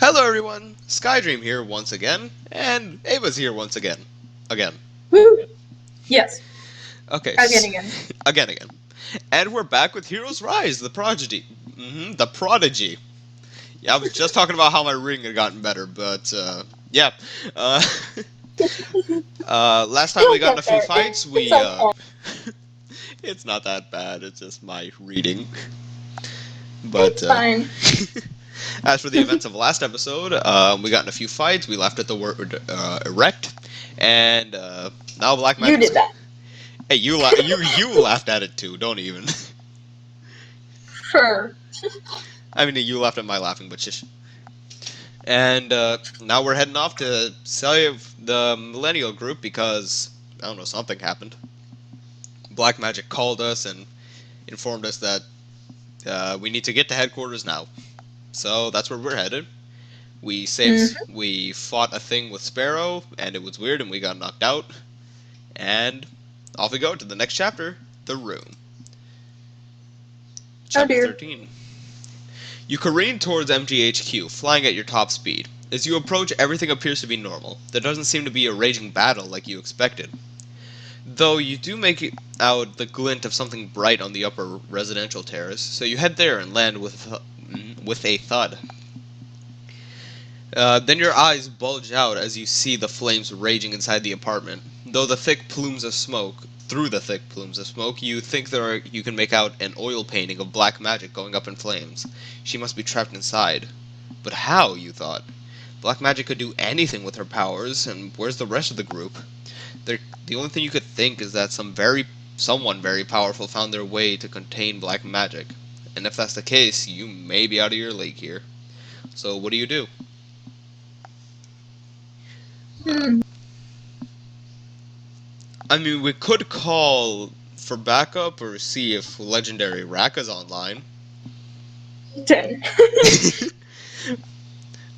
Hello everyone, Skydream here once again, and Ava's here once again. Again. Woo! Yes, Okay, again. again. And we're back with Heroes Rise, the Prodigy. The Prodigy. Yeah, I was just talking about how my ring had gotten better, but, yeah. Uh, last time we You'll got in a get few there. fights, It's okay. it's not that bad, it's just my reading. But, It's fine. as for the events of last episode, we got in a few fights. We left at the word erect, and now Black You Magic's. did that. Hey, you laughed at it too. Don't even. Sure. I mean, you laughed at my laughing, but shush. And now we're heading off to save the Millennial Group because I don't know, something happened. Black Magic called us and informed us that we need to get to headquarters now. So that's where we're headed. We fought a thing with Sparrow, and it was weird, and we got knocked out. And off we go to the next chapter, The Room. Oh Chapter dear. 13. You careen towards MGHQ, flying at your top speed. As you approach, everything appears to be normal. There doesn't seem to be a raging battle like you expected. Though you do make out the glint of something bright on the upper residential terrace, so you head there and land with a thud. Then your eyes bulge out as you see the flames raging inside the apartment. Through the thick plumes of smoke, you think you can make out an oil painting of Black Magic going up in flames. She must be trapped inside. But how, you thought? Black Magic could do anything with her powers, and where's the rest of the group? The only thing you could think is that someone very powerful found their way to contain Black Magic. And if that's the case, you may be out of your league here. So what do you do? Hmm. I mean, we could call for backup or see if Legendary Raka's online. 10.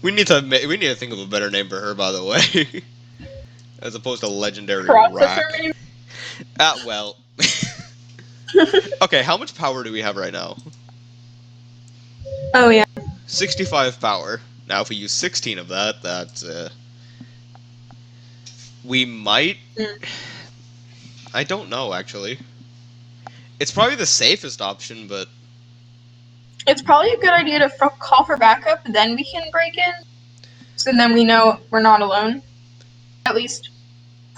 We need to think of a better name for her, by the way, as opposed to Legendary Processor Rak. maybe? Well. Okay, how much power do we have right now? Oh yeah. 65 power. Now, if we use 16 of that, we might. Mm. I don't know, actually. It's probably the safest option, but It's probably a good idea to call for backup, then we can break in. So then we know we're not alone. At least,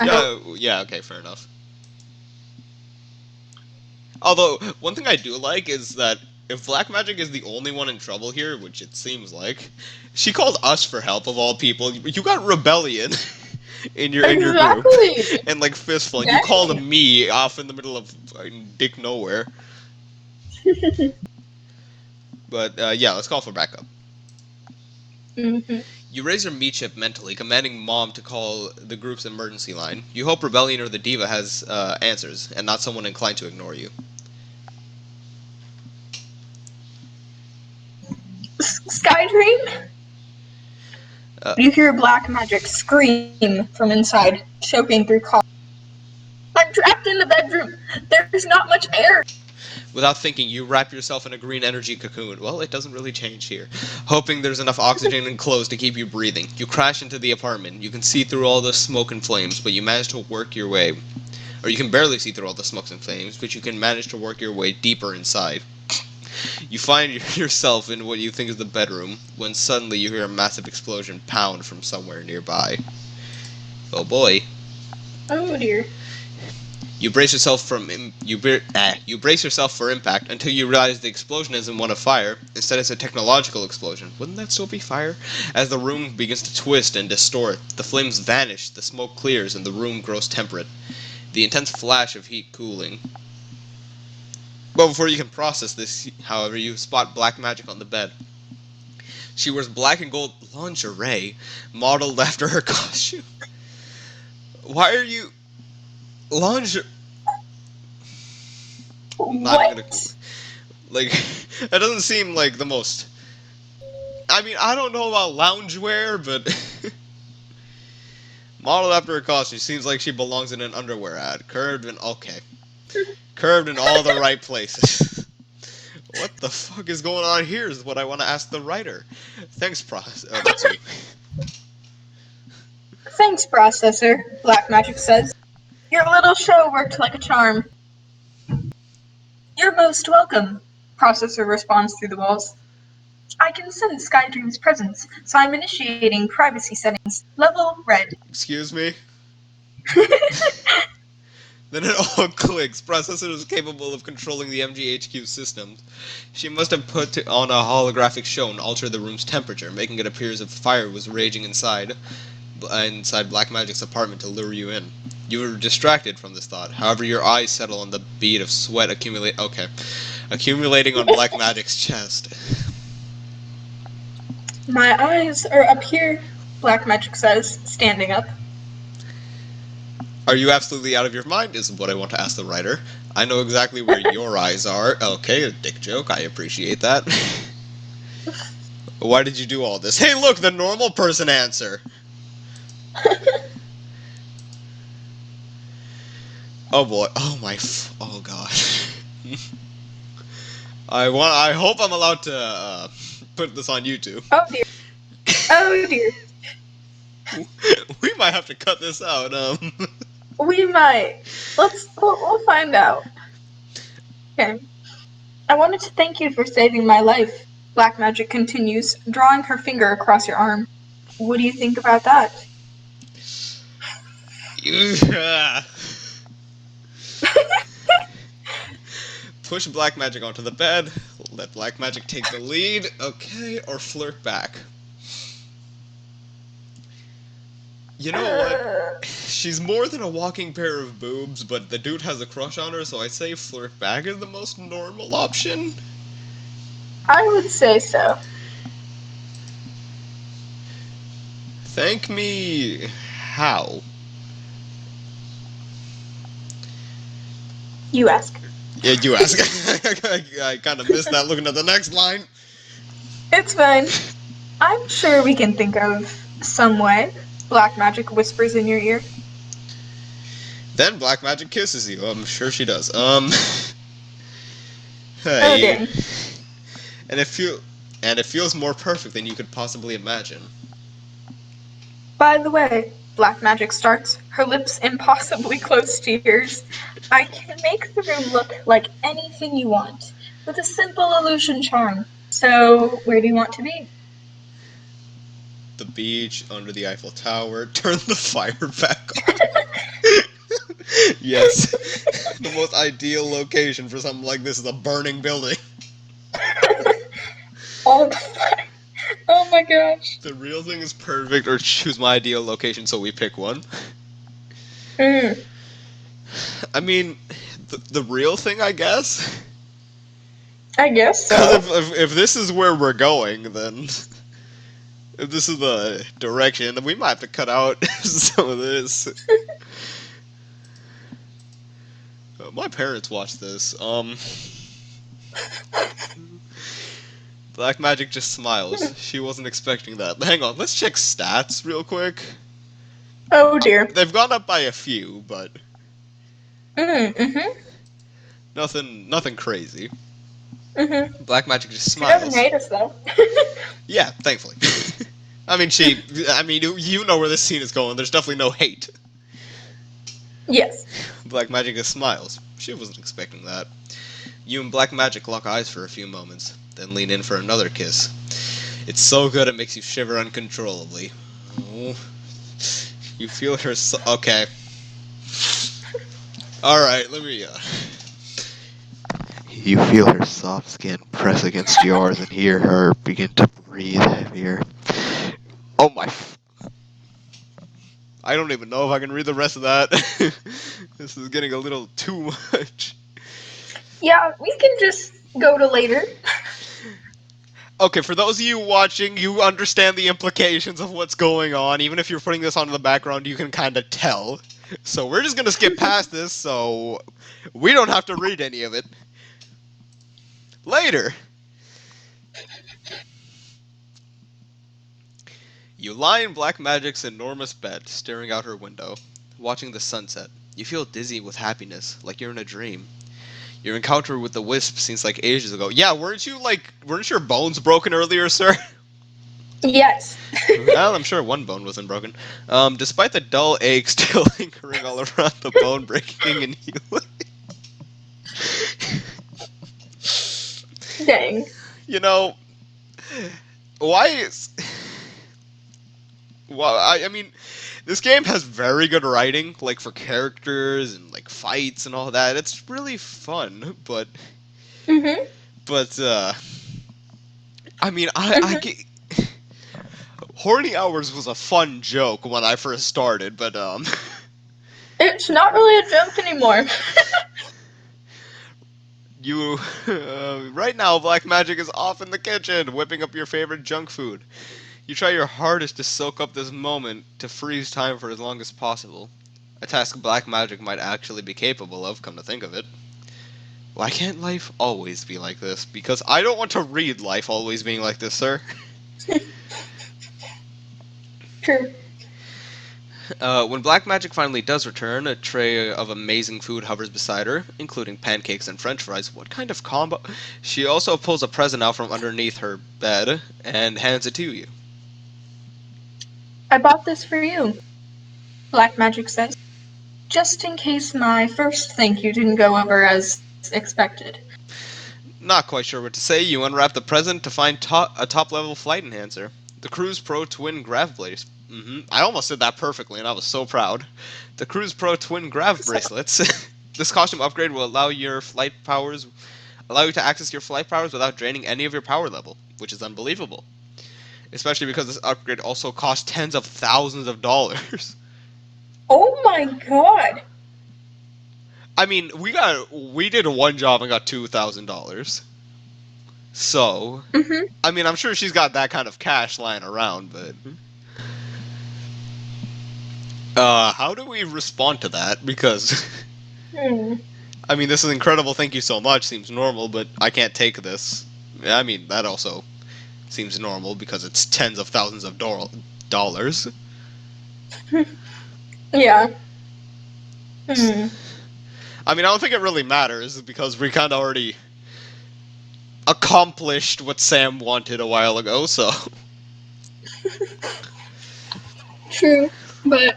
I hope. yeah, okay, fair enough. Although, one thing I do like is that if Black Magic is the only one in trouble here, which it seems like, she called us for help of all people. You got Rebellion in your group, Exactly. and like Fistful, and you called Exactly. me off in the middle of dick nowhere. But yeah, let's call for backup. Mhm. You raise your meat chip mentally, commanding Mom to call the group's emergency line. You hope Rebellion or the Diva has answers, and not someone inclined to ignore you. Skydream? Uh, You hear Black Magic scream from inside, choking through coffee. I'm trapped in the bedroom. There's not much air. Without thinking, you wrap yourself in a green energy cocoon. Well, it doesn't really change here. Hoping there's enough oxygen and clothes to keep you breathing. You crash into the apartment. You can see through all the smoke and flames, but you manage to work your way. Or you can barely see through all the smokes and flames, but you can manage to work your way deeper inside. You find yourself in what you think is the bedroom, when suddenly you hear a massive explosion pound from somewhere nearby. Oh boy. Oh dear. You brace yourself you brace yourself for impact until you realize the explosion isn't one of fire. Instead, it's a technological explosion. Wouldn't that still be fire? As the room begins to twist and distort, the flames vanish, the smoke clears, and the room grows temperate. The intense flash of heat cooling. But before you can process this, however, you spot Black Magic on the bed. She wears black and gold lingerie, modeled after her costume. Why are you lingerie? Not even gonna. What? Like, that doesn't seem like the most. I mean, I don't know about loungewear, but modeled after her costume, seems like she belongs in an underwear ad. Curved in all the right places. What the fuck is going on here is what I want to ask the writer. Thanks, Oh, that's you. Thanks, processor, Black Magic says. Your little show worked like a charm. You're most welcome, processor responds through the walls. I can sense Skydream's presence, so I'm initiating privacy settings. Level red. Excuse me? Then it all clicks. Processor is capable of controlling the MGHQ systems. She must have put on a holographic show and altered the room's temperature, making it appear as if fire was raging inside Black Magic's apartment to lure you in. You were distracted from this thought. However, your eyes settle on the bead of sweat accumulating on Black Magic's chest. My eyes are up here, Black Magic says, standing up. Are you absolutely out of your mind, is what I want to ask the writer. I know exactly where your eyes are. Okay, a dick joke, I appreciate that. Why did you do all this? Hey look, the normal person answer! Oh boy, oh god. I hope I'm allowed to, put this on YouTube. Oh dear. Oh dear. We might have to cut this out, We might. We'll find out. Okay. I wanted to thank you for saving my life, Black Magic continues, drawing her finger across your arm. What do you think about that? Push Black Magic onto the bed, let Black Magic take the lead, okay, or flirt back. You know what? She's more than a walking pair of boobs, but the dude has a crush on her, so I say flirt back is the most normal option. I would say so. Thank me... how? You ask. Yeah, you ask. I kind of missed that looking at the next line. It's fine. I'm sure we can think of some way, Black Magic whispers in your ear. Then Black Magic kisses you. I'm sure she does. Hey. Oh dang. And it feels more perfect than you could possibly imagine. By the way, Black Magic starts, her lips impossibly close to yours. I can make the room look like anything you want, with a simple illusion charm. So, where do you want to be? The beach, under the Eiffel Tower, turn the fire back on. Yes. The most ideal location for something like this is a burning building. Oh my gosh. The real thing is perfect, or choose my ideal location, so we pick one. I mean, the real thing, I guess? I guess so. Because if this is where we're going, then... if this is the direction, then we might have to cut out some of this. My parents watched this. Black Magic just smiles. She wasn't expecting that. Hang on, let's check stats real quick. Oh dear. They've gone up by a few, but Mm-hmm. nothing crazy. Mm-hmm. Black Magic just She doesn't smiles. hate us though. Yeah, thankfully. I mean, you know where this scene is going. There's definitely no hate. Yes. Black Magic just smiles. She wasn't expecting that. You and Black Magic lock eyes for a few moments, then lean in for another kiss. It's so good it makes you shiver uncontrollably. Oh. You feel her okay. Alright, let me, You feel her soft skin press against yours and hear her begin to breathe heavier. Oh my... I don't even know if I can read the rest of that. This is getting a little too much. Yeah, we can just go to later. Okay, for those of you watching, you understand the implications of what's going on. Even if you're putting this on in the background, you can kind of tell. So we're just gonna skip past this, so we don't have to read any of it. Later! You lie in Black Magic's enormous bed, staring out her window, watching the sunset. You feel dizzy with happiness, like you're in a dream. Your encounter with the wisp seems like ages ago. Yeah, weren't your bones broken earlier, sir? Yes. Well, I'm sure one bone wasn't broken. Despite the dull ache still lingering all around the bone breaking and healing. Dang. You know, why is... Well, I mean, this game has very good writing, like, for characters and, like, fights and all that. It's really fun, but... Mhm. But, I mean, I Mhm. get... Horny Hours was a fun joke when I first started, but, It's not really a joke anymore. you... right now, Black Magic is off in the kitchen, whipping up your favorite junk food. You try your hardest to soak up this moment, to freeze time for as long as possible. A task Black Magic might actually be capable of, come to think of it. Why can't life always be like this? Because I don't want to read life always being like this, sir. True. When Black Magic finally does return, a tray of amazing food hovers beside her, including pancakes and french fries. What kind of combo? She also pulls a present out from underneath her bed and hands it to you. I bought this for you, Black Magic says, just in case my first thank you didn't go over as expected. Not quite sure what to say, you unwrap the present to find a top-level flight enhancer. The Cruise Pro Twin Grav Brace. I almost did that perfectly, and I was so proud. The Cruise Pro Twin Grav Bracelets. This costume upgrade will allow you to access your flight powers without draining any of your power level, which is unbelievable. Especially because this upgrade also costs tens of thousands of dollars. Oh my god! I mean, we did one job and got $2,000. So, Mhm. I mean, I'm sure she's got that kind of cash lying around, but how do we respond to that? Because Hmm. I mean, this is incredible. Thank you so much. Seems normal, but I can't take this. I mean, that also seems normal because it's tens of thousands of dollars. Yeah. Hmm. I mean, I don't think it really matters because we kind of already accomplished what Sam wanted a while ago. So, True. But,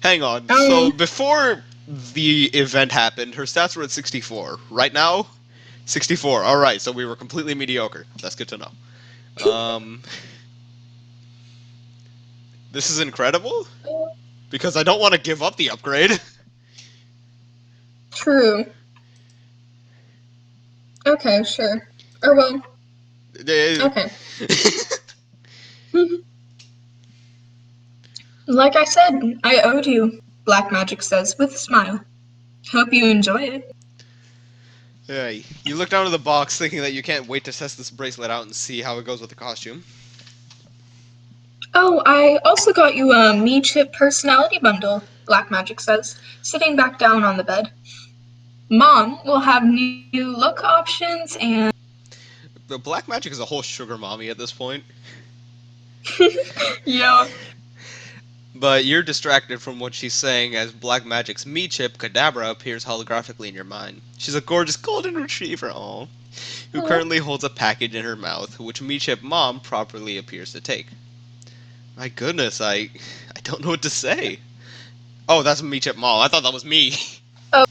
hang on. So before the event happened, her stats were at 64. Right now, 64. All right. So we were completely mediocre. That's good to know. This is incredible because I don't want to give up the upgrade. true. Okay, sure. Or well, okay. Like I said, I owed you, Black Magic says with a smile. Hope you enjoy it. Hey, you look down at the box thinking that you can't wait to test this bracelet out and see how it goes with the costume. Oh, I also got you a Me Chip personality bundle, Black Magic says, sitting back down on the bed. Mom will have new look options and. The Black Magic is a whole sugar mommy at this point. Yeah. But you're distracted from what she's saying as Black Magic's me chip, Kadabra, appears holographically in your mind. She's a gorgeous golden retriever, who currently holds a package in her mouth, which me chip mom properly appears to take. My goodness, I don't know what to say. Oh, that's me chip mom. I thought that was me. Oh.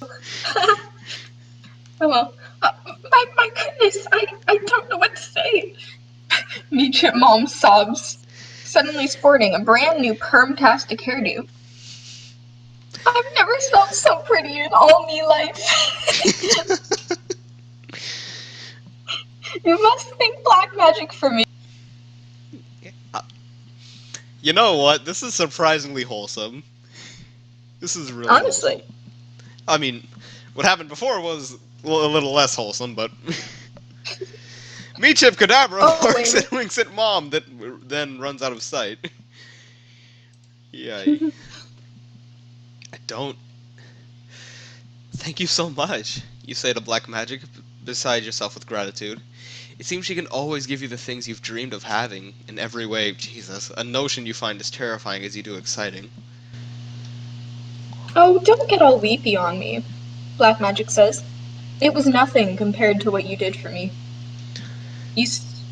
Oh well. My goodness, I don't know what to say. Me Chip Mom sobs, suddenly sporting a brand new perm-tastic hairdo. I've never felt so pretty in all me life. You must think Black Magic for me. You know what? This is surprisingly wholesome. This is really Honestly. wholesome. I mean, what happened before was a little less wholesome, but me Chip Kadabra barks and winks at mom that then runs out of sight. Yeah. I don't. Thank you so much, you say to Black Magic, beside yourself with gratitude. It seems she can always give you the things you've dreamed of having, in every way. Jesus, a notion you find as terrifying as you do exciting. Oh, don't get all weepy on me, Black Magic says. It was nothing compared to what you did for me.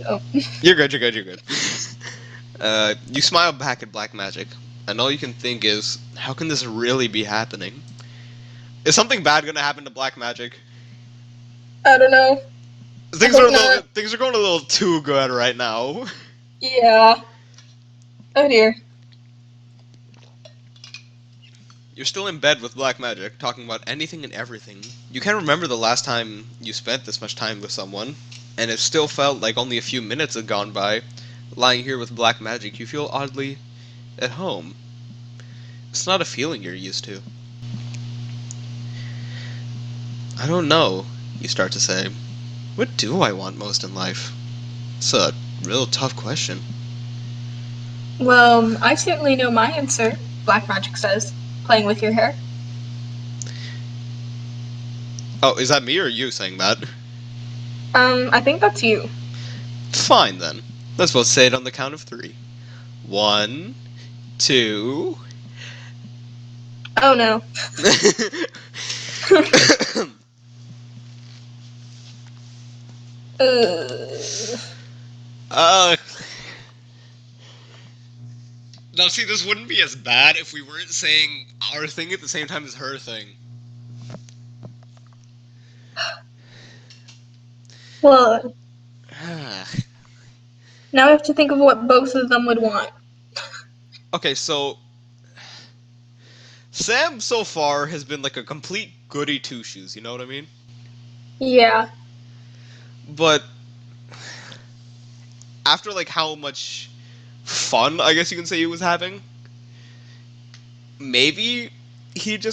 Oh. You're good, you're good, you're good. You smile back at Black Magic, and all you can think is, how can this really be happening? Is something bad gonna happen to Black Magic? I don't know. Things hope are not. things are going a little too good right now. Yeah. Oh dear. You're still in bed with Black Magic, talking about anything and everything. You can't remember the last time you spent this much time with someone, and it still felt like only a few minutes had gone by. Lying here with Black Magic, you feel oddly at home. It's not a feeling you're used to. I don't know, you start to say. What do I want most in life? It's a real tough question. Well, I certainly know my answer, Black Magic says, playing with your hair. Oh, is that me or you saying that? I think that's you. Fine then. Let's both say it on the count of 3. 1, 2. Oh no. uh. Now, see, this wouldn't be as bad if we weren't saying our thing at the same time as her thing. Well, now I have to think of what both of them would want. Okay, so Sam so far has been like a complete goody two shoes. You know what I mean? Yeah. But after like how much fun I guess you can say he was having, maybe he'd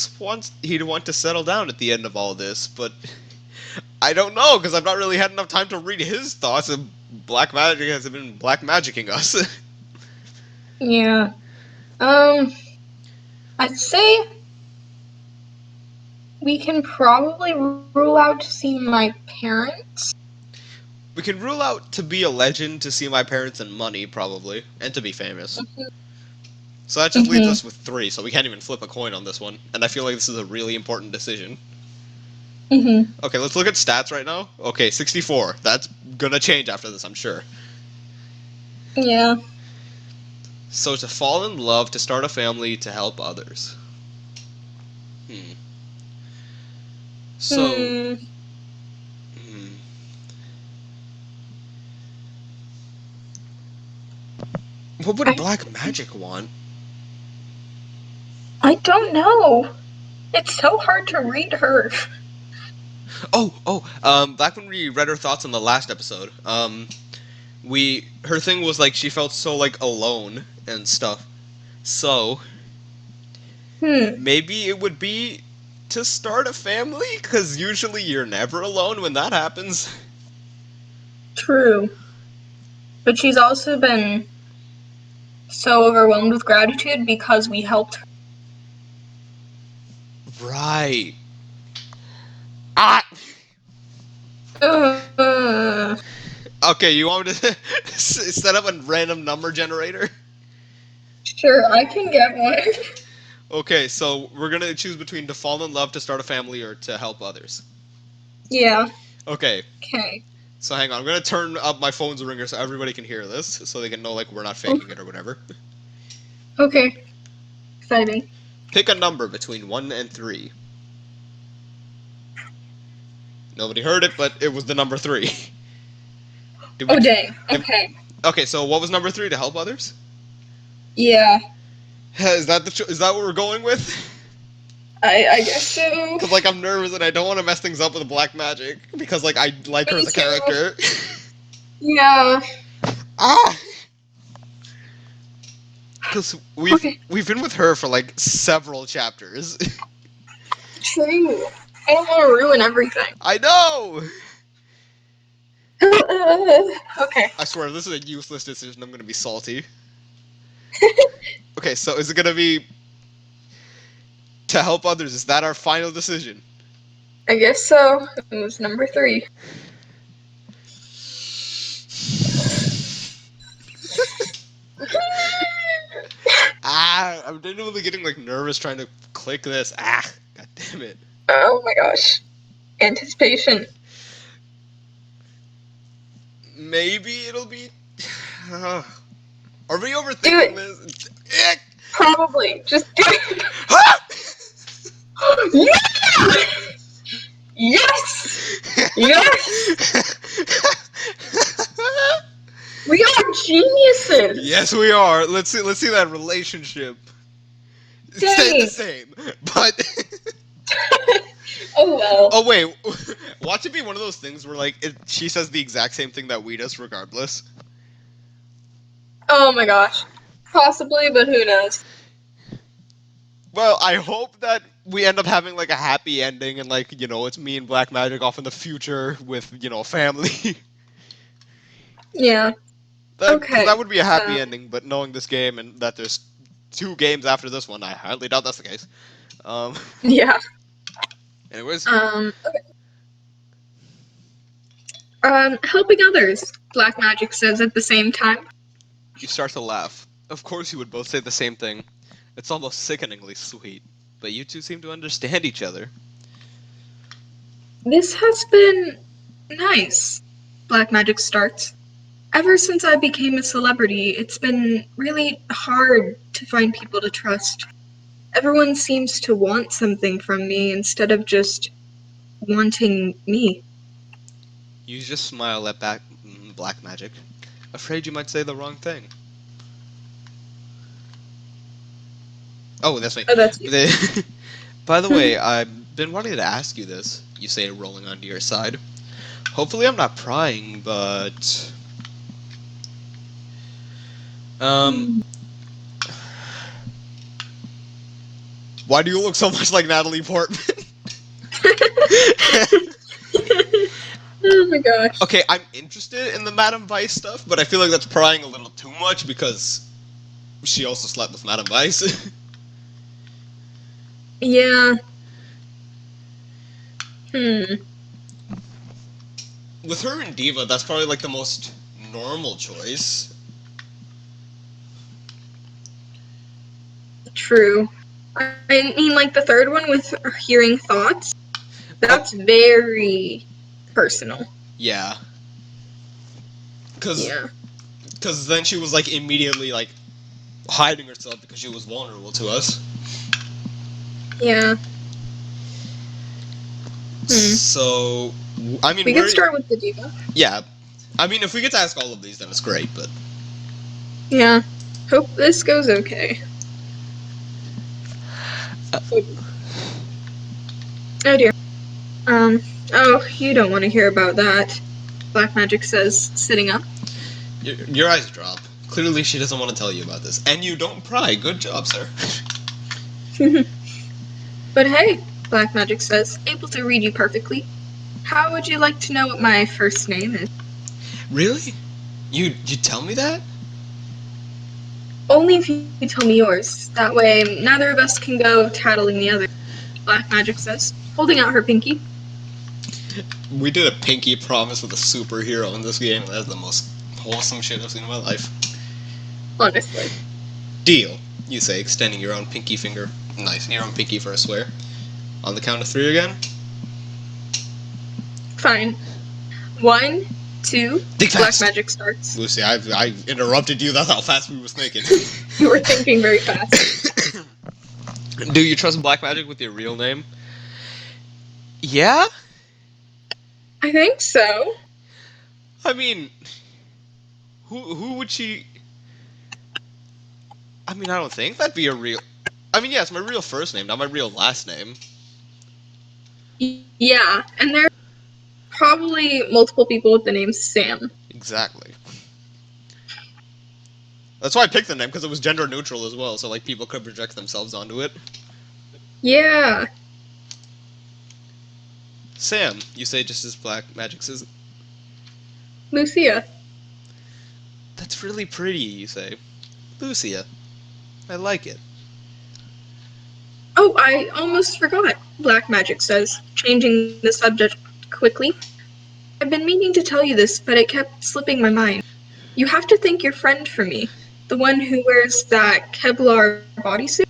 want to settle down at the end of all this, but I don't know because I've not really had enough time to read his thoughts, and Black Magic has been black magicking us. Yeah. I'd say we can probably rule out seeing my parents. We can rule out to be a legend, to see my parents, and money probably, and to be famous. So that just leaves us with 3, so we can't even flip a coin on this one, and I feel like this is a really important decision. Okay, let's look at stats right now. Okay, 64. That's gonna change after this, I'm sure. Yeah. So to fall in love, to start a family, to help others. So... What would Black Magic want? I don't know. It's so hard to read her. Back when we read her thoughts on the last episode, her thing was like she felt so like alone and stuff. So maybe it would be to start a family, because usually you're never alone when that happens. True. But she's also been so overwhelmed with gratitude because we helped her. Right. Okay, you want me to set up a random number generator? Sure, I can get one. Okay, so we're gonna choose between to fall in love, to start a family, or to help others. Yeah. Okay. Okay. So hang on, I'm gonna turn up my phone's ringer so everybody can hear this, so they can know like we're not faking it or whatever. Okay. Exciting. Pick a number between 1 and 3. Nobody heard it, but it was the number 3. Dang. Okay. Okay, so what was number 3? To help others? Yeah. Is that what we're going with? I guess so. Because like I'm nervous and I don't want to mess things up with Black Magic because like I like her as a character. Yeah. Because we've been with her for like several chapters. True. I don't want to ruin everything. I know. Okay. I swear this is a useless decision. I'm gonna be salty. Okay, so is it gonna be to help others? Is that our final decision? I guess so. It was number 3. I'm genuinely getting like nervous trying to click this. God damn it. Oh my gosh. Anticipation. Maybe it'll be. Are we Do overthinking it. this? Probably. Just do it. Ah! Yeah! Yes! Yes! We are geniuses! Yes, we are. Let's see that relationship. It stayed the Dang. same, but. Oh well. Oh wait, watch it be one of those things where like she says the exact same thing that we does regardless. Oh my gosh. Possibly, but who knows? Well, I hope that we end up having like a happy ending and like it's me and Black Magic off in the future with a family. Yeah. Because that would be a happy Um, ending. But knowing this game and that there's 2 games after this one, I highly doubt that's the case. Um. Yeah. Anyways, Okay. Helping others, Black Magic says at the same time. you start to laugh. Of course, you would both say the same thing. It's almost sickeningly sweet. But you two seem to understand each other. This has been nice, Black Magic starts. Ever since I became a celebrity, it's been really hard to find people to trust. Everyone seems to want something from me instead of just wanting me. You just smile at Black Magic, afraid you might say the wrong thing. Oh, that's me. Oh, that's you. By the way, I've been wanting to ask you this. You say rolling onto your side. Hopefully I'm not prying, but... Why do you look so much like Natalie Portman? Oh my gosh. Okay, I'm interested in the Madame Vice stuff, but I feel like that's prying a little too much because she also slept with Madame Vice. Yeah. With her and Diva, that's probably like the most normal choice. True. I mean, like the third one with hearing thoughts, that's very personal. Yeah. Cause Yeah. then she was like immediately like hiding herself because she was vulnerable to us. Yeah. So, I mean, We can start with the diva. Yeah, I mean, if we get to ask all of these, then it's great. But Yeah. Hope this goes okay. Oh dear. Oh, you don't want to hear about that. Black Magic says, sitting up. Your eyes drop. Clearly, she doesn't want to tell you about this, and you don't pry. Good job, sir. But hey, Black Magic says, able to read you perfectly. How would you like to know what my first name is? Really? You tell me that? Only if you tell me yours. That way, neither of us can go tattling the other. Black Magic says, holding out her pinky. We did a pinky promise with a superhero in this game. That's the most wholesome shit I've seen in my life. Honestly. Deal, you say, extending your own pinky finger. Nice, your own pinky for a swear. On the count of 3 again? Fine. 1, 2, Think Black fast. Magic starts. Lucy, I interrupted you. That's how fast we was thinking. You were thinking very fast. Do you trust Black Magic with your real name? Yeah? I think so. I mean, who would she... I mean, I don't think that'd be a real... I mean, yeah, it's my real first name, not my real last name. Yeah, and there are probably multiple people with the name Sam. Exactly. That's why I picked the name, because it was gender neutral as well, so like people could project themselves onto it. Yeah. Sam, you say just as Black Magic says. Lucia. That's really pretty, you say. Lucia. I like it. Oh, I almost forgot, Black Magic says, changing the subject quickly. I've been meaning to tell you this, but it kept slipping my mind. You have to thank your friend for me. The one who wears that Kevlar bodysuit?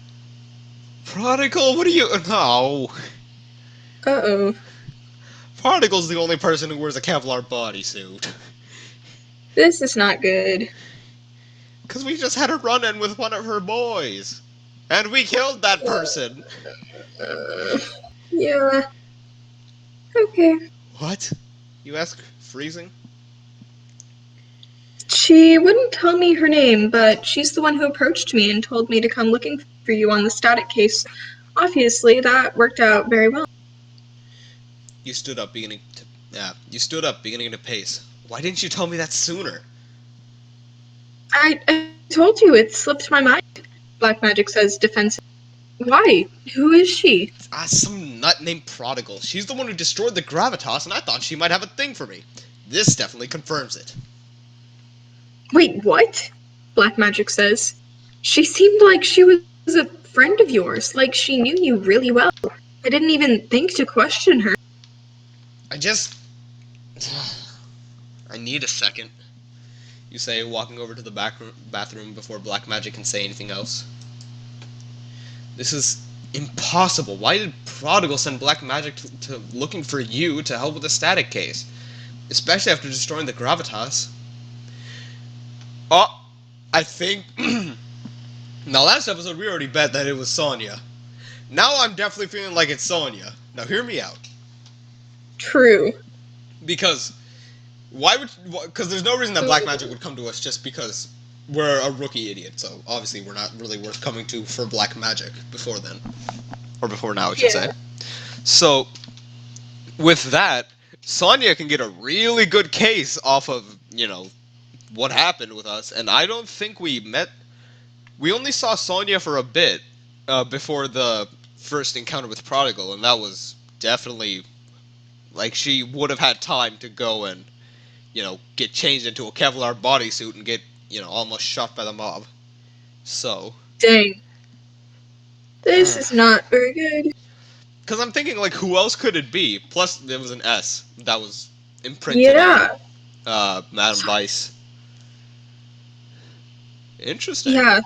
Prodigal, what are you... No. Uh-oh. Prodigal's the only person who wears a Kevlar bodysuit. This is not good. Because we just had a run-in with one of her boys. And we killed that person. Yeah. Okay. What? You ask, freezing? She wouldn't tell me her name, but she's the one who approached me and told me to come looking for you on the static case. Obviously, that worked out very well. You stood up, beginning to pace. Why didn't you tell me that sooner? I told you, it slipped my mind. Black Magic says defensive. Why? Who is she? Some nut named Prodigal. She's the one who destroyed the gravitas, and I thought she might have a thing for me. This definitely confirms it. Wait, what? Black Magic says. She seemed like she was a friend of yours, like she knew you really well. I didn't even think to question her. I need a second. You say, walking over to the bathroom before Black Magic can say anything else. This is impossible. Why did Prodigal send Black Magic to looking for you to help with the static case? Especially after destroying the gravitas. Oh, I think... Now, last episode we already bet that it was Sonya. Now I'm definitely feeling like it's Sonya. Now, hear me out. True. Because... Because there's no reason that Black Magic would come to us just because we're a rookie idiot, so obviously we're not really worth coming to for Black Magic before then. Or before now, I should say. So, with that, Sonya can get a really good case off of, what happened with us, and I don't think we met... We only saw Sonya for a bit before the first encounter with Prodigal, and that was definitely... Like, she would have had time to go and get changed into a Kevlar bodysuit and get, almost shot by the mob. So. Dang. This is not very good. Because I'm thinking, who else could it be? Plus, there was an S that was imprinted on Madame Vice. Interesting. Yeah.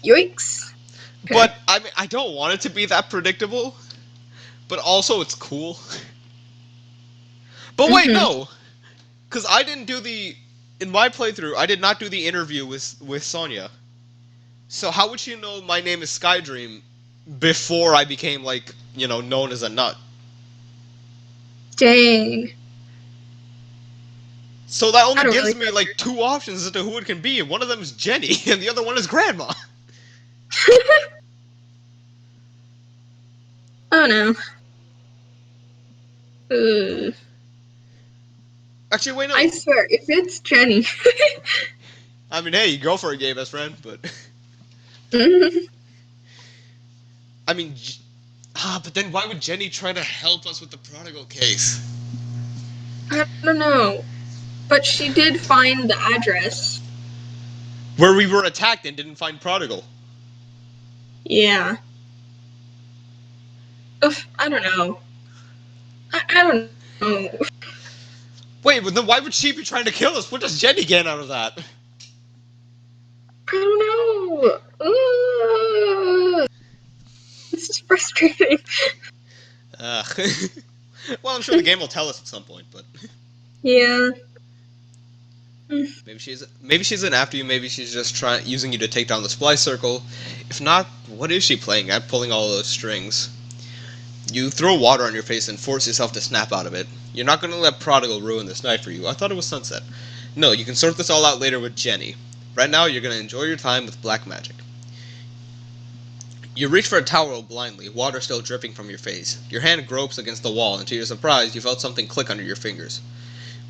Yikes. Okay. But, I mean, I don't want it to be that predictable. But also, it's cool. But wait, no! Because I didn't do in my playthrough, I did not do the interview with Sonya. So how would she know my name is Skydream before I became, known as a nut? Dang. So that only gives really me, two options as to who it can be, and one of them is Jenny, and the other one is Grandma. Oh no. Ugh. Actually, wait, no. I swear, if it's Jenny. I mean, hey, go for it, gay best friend, but... I mean... but then why would Jenny try to help us with the Prodigal case? I don't know. But she did find the address. Where we were attacked and didn't find Prodigal. Yeah. Ugh, I don't know. I don't know. Wait, but then why would she be trying to kill us? What does Jenny get out of that? I don't know. Ugh. This is frustrating. Ugh. Well, I'm sure the game will tell us at some point, but... Yeah. Maybe she isn't after you, maybe she's just using you to take down the splice circle. If not, what is she playing at, pulling all those strings? You throw water on your face and force yourself to snap out of it. You're not going to let Prodigal ruin this night for you. I thought it was sunset. No, you can sort this all out later with Jenny. Right now, you're going to enjoy your time with Black Magic. You reach for a towel blindly, water still dripping from your face. Your hand gropes against the wall, and to your surprise, you felt something click under your fingers.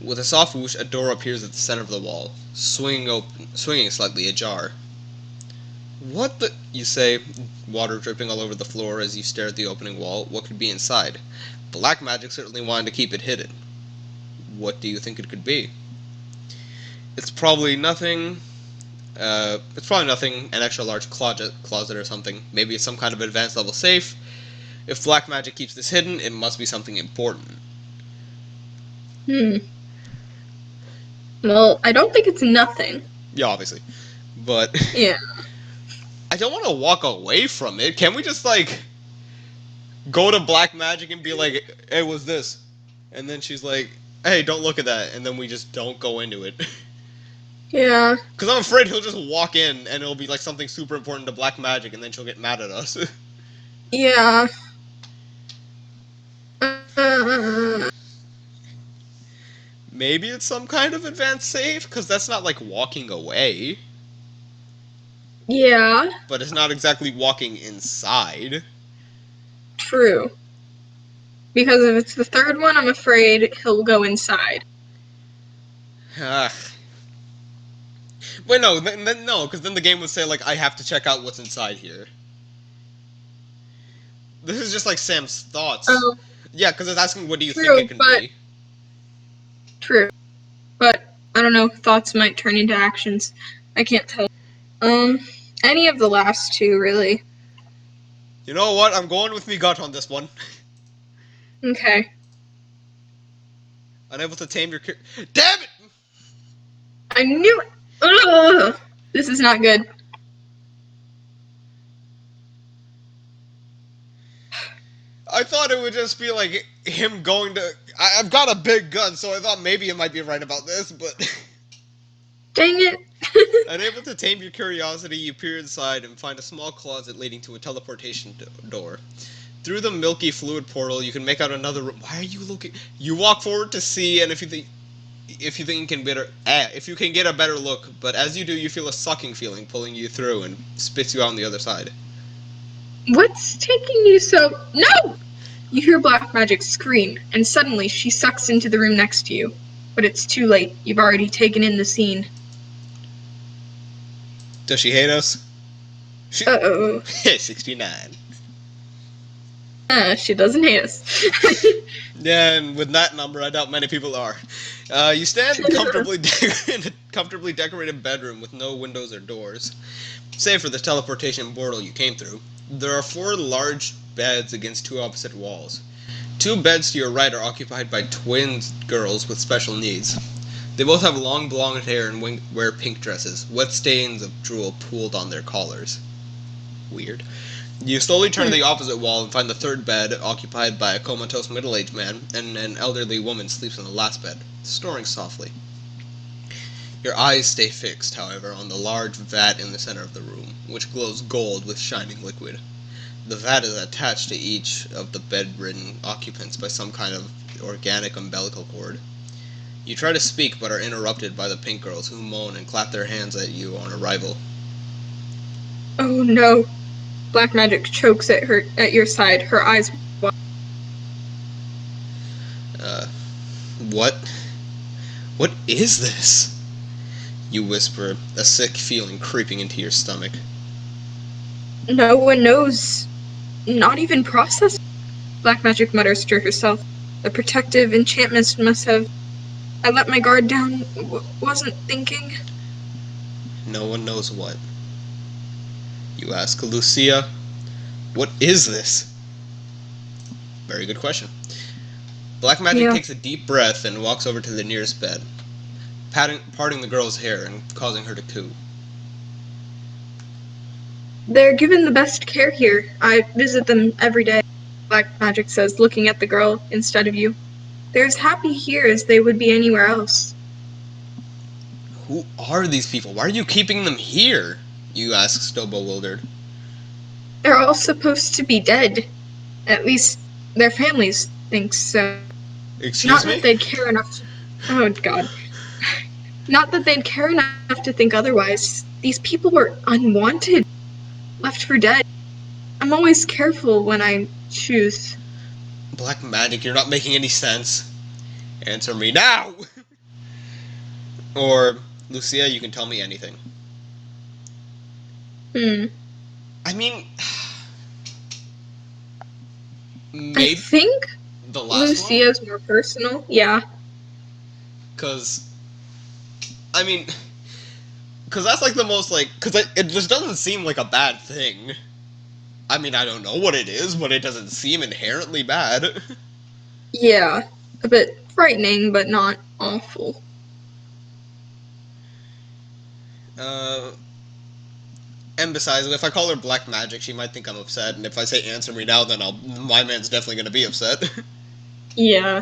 With a soft whoosh, a door appears at the center of the wall, swinging slightly ajar. What the... You say, water dripping all over the floor as you stare at the opening wall. What could be inside? Black Magic certainly wanted to keep it hidden. What do you think it could be? It's probably nothing... an extra large closet or something. Maybe it's some kind of advanced level safe. If Black Magic keeps this hidden, it must be something important. Well, I don't think it's nothing. Yeah, obviously. But... Yeah. I don't want to walk away from it. Can we just, go to Black Magic and be like, hey, what's this? And then she's like, hey, don't look at that. And then we just don't go into it. Yeah. Because I'm afraid he'll just walk in and it'll be like something super important to black magic and then she'll get mad at us. Yeah. Uh, Maybe it's some kind of advanced save, because that's not like walking away. yeah. But it's not exactly walking inside. True. Because if it's the third one, I'm afraid he'll go inside. Ah. Wait, no, no, because then the game would say, like, I have to check out what's inside here. This is just like Sam's thoughts. Oh, Yeah, because it's asking what do you true, think it can but be. true. But I don't know. Thoughts might turn into actions. I can't tell. Any of the last two, really. You know what? I'm going with me gut on this one. Okay. Unable to tame your Damn it! I knew it. Ugh. This is not good. I thought it would just be like him going to. I've got a big gun, so I thought maybe it might be right about this, but. Dang it. Unable to tame your curiosity, you peer inside and find a small closet leading to a teleportation door. Through the milky fluid portal, you can make out another room. Why are you looking? You walk forward to see, and if you can get a better look, but as you do, you feel a sucking feeling pulling you through and spits you out on the other side. What's taking you so... No! You hear Black Magic scream, and suddenly she sucks into the room next to you. But it's too late. You've already taken in the scene. Does she hate us? Uh-oh. 69. She doesn't hate us. Yeah, and with that number, I doubt many people are. You stand comfortably in a comfortably decorated bedroom with no windows or doors, save for the teleportation portal you came through. There are 4 large beds against 2 opposite walls. 2 beds to your right are occupied by twin girls with special needs. They both have long blonde hair and wear pink dresses, wet stains of drool pooled on their collars. Weird. You slowly turn to the opposite wall and find the 3rd bed occupied by a comatose middle-aged man, and an elderly woman sleeps in the last bed, snoring softly. Your eyes stay fixed, however, on the large vat in the center of the room, which glows gold with shining liquid. The vat is attached to each of the bedridden occupants by some kind of organic umbilical cord. You try to speak, but are interrupted by the pink girls, who moan and clap their hands at you on arrival. Oh no. Black Magic chokes at your side, her eyes wide. What? What is this? You whisper, a sick feeling creeping into your stomach. No one knows. Not even process. Black Magic mutters to herself. The protective enchantments must have... I let my guard down, wasn't thinking. No one knows what. You ask Lucia, what is this? Very good question. Black Magic takes a deep breath and walks over to the nearest bed, parting the girl's hair and causing her to coo. They're given the best care here. I visit them every day, Black Magic says, looking at the girl instead of you. They're as happy here as they would be anywhere else. Who are these people? Why are you keeping them here? You ask, still bewildered. They're all supposed to be dead. At least their families think so. Excuse me? Not that they'd care enough to... Oh, God. Not that they'd care enough to think otherwise. These people were unwanted. Left for dead. I'm always careful when I choose. Black Magic, you're not making any sense. Answer me now! Or, Lucia, you can tell me anything. I mean... I think the last Lucia's more personal, yeah. Because, I mean... Because that's like the most, like... Because it just doesn't seem like a bad thing. I mean, I don't know what it is, but it doesn't seem inherently bad. Yeah. A bit frightening, but not awful. And besides, if I call her Black Magic, she might think I'm upset, and if I say answer me now, then my man's definitely gonna be upset. Yeah.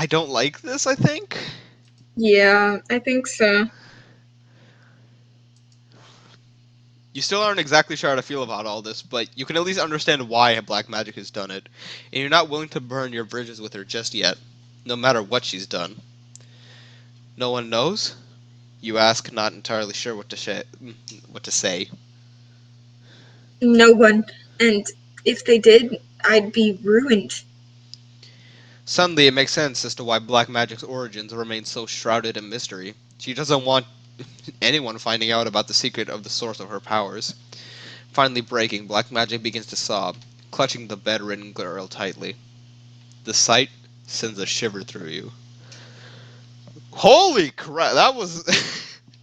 I don't like this, I think. Yeah, I think so. You still aren't exactly sure how to feel about all this, but you can at least understand why black magic has done it, and you're not willing to burn your bridges with her just yet, no matter what she's done. No one knows? You ask, not entirely sure what to say. No one. And if they did, I'd be ruined. Suddenly, it makes sense as to why black magic's origins remain so shrouded in mystery. She doesn't want anyone finding out about the secret of the source of her powers. Finally breaking, black magic begins to sob, clutching the bedridden girl tightly. The sight sends a shiver through you. Holy crap, that was...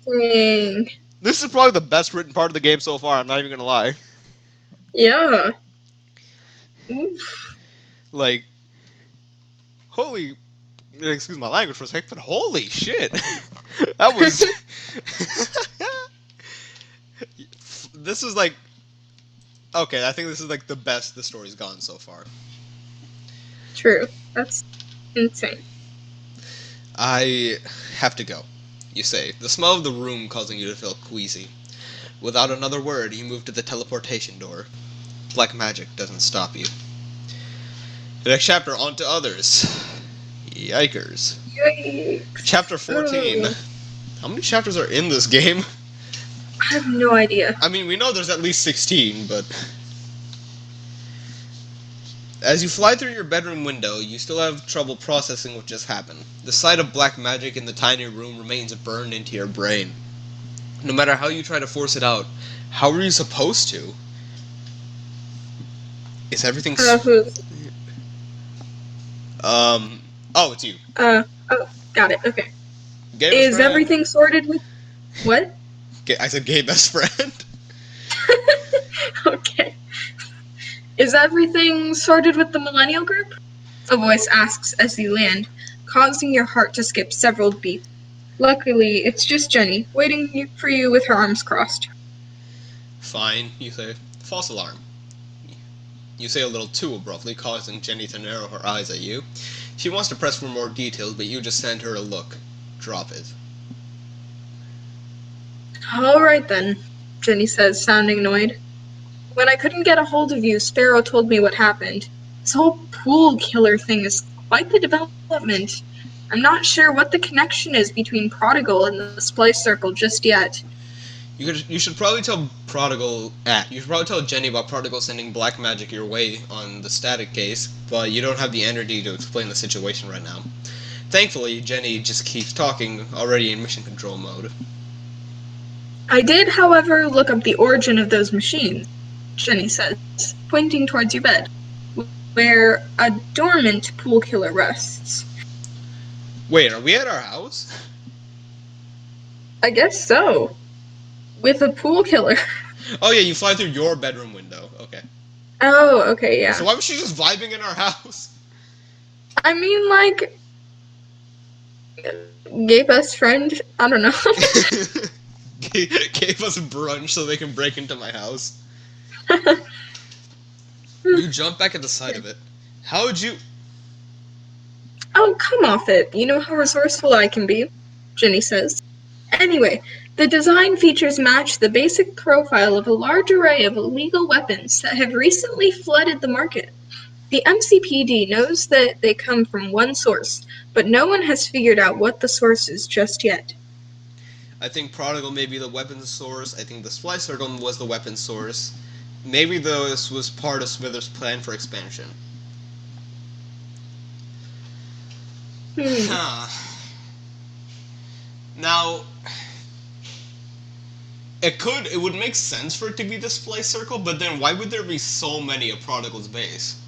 Dang. This is probably the best written part of the game so far, I'm not even gonna lie. Yeah. Oof. Like, holy... Excuse my language for a second, but holy shit! That was... This is like... Okay, I think this is like the best the story's gone so far. True. That's insane. I have to go, you say, the smell of the room causing you to feel queasy. Without another word, you move to the teleportation door. Black magic doesn't stop you. The next chapter, on to others. Yikers. Yikes. Chapter 14. Oh. How many chapters are in this game? I have no idea. I mean, we know there's at least 16, but... As you fly through your bedroom window, you still have trouble processing what just happened. The sight of black magic in the tiny room remains burned into your brain. No matter how you try to force it out, how are you supposed to? Is everything... Who's? Oh, it's you. Oh, got it. Okay. Gay best Is friend. everything sorted with... What? I said gay best friend. Okay. Is everything sorted with the Millennial Group? A voice asks as you land, causing your heart to skip several beats. Luckily, it's just Jenny, waiting for you with her arms crossed. Fine, you say. False alarm. You say a little too abruptly, causing Jenny to narrow her eyes at you. She wants to press for more details, but you just send her a look. Drop it. Alright then, Jenny says, sounding annoyed. When I couldn't get a hold of you, Sparrow told me what happened. This whole pool killer thing is quite the development. I'm not sure what the connection is between Prodigal and the Splice Circle just yet. You should probably tell Prodigal... you should probably tell Jenny about Prodigal sending black magic your way on the static case, but you don't have the energy to explain the situation right now. Thankfully, Jenny just keeps talking, already in mission control mode. I did, however, look up the origin of those machines, Jenny says, pointing towards your bed, where a dormant pool killer rests. Wait, are we at our house? I guess so. With a pool killer. Oh yeah, you fly through your bedroom window. Okay. Oh, okay, yeah. So why was she just vibing in our house? I mean, like, gay best friend? I don't know. Gave us brunch so they can break into my house. You jump back at the sight of it. How would you... Oh, come off it. You know how resourceful I can be, Jenny says. Anyway, the design features match the basic profile of a large array of illegal weapons that have recently flooded the market. The MCPD knows that they come from one source, but no one has figured out what the source is just yet. I think Prodigal may be the weapons source. I think the Splice Circle was the weapons source. Maybe this was part of Smithers' plan for expansion. Now, it would make sense for it to be the Splice Circle, but then why would there be so many of Prodigal's base?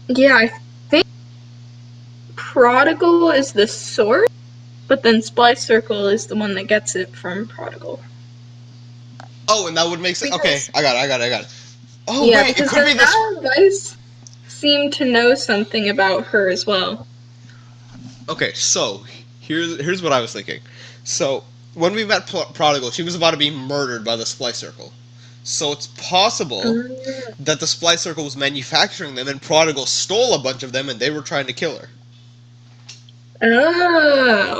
Yeah, I think Prodigal is the source, but then Splice Circle is the one that gets it from Prodigal. Oh, and that would make sense. Okay, I got it. Oh, yeah, wait, it because could be this... guys seem to know something about her as well. Okay, so, here's what I was thinking. So, when we met Prodigal, she was about to be murdered by the Splice Circle. So it's possible that the Splice Circle was manufacturing them and Prodigal stole a bunch of them and they were trying to kill her. Oh.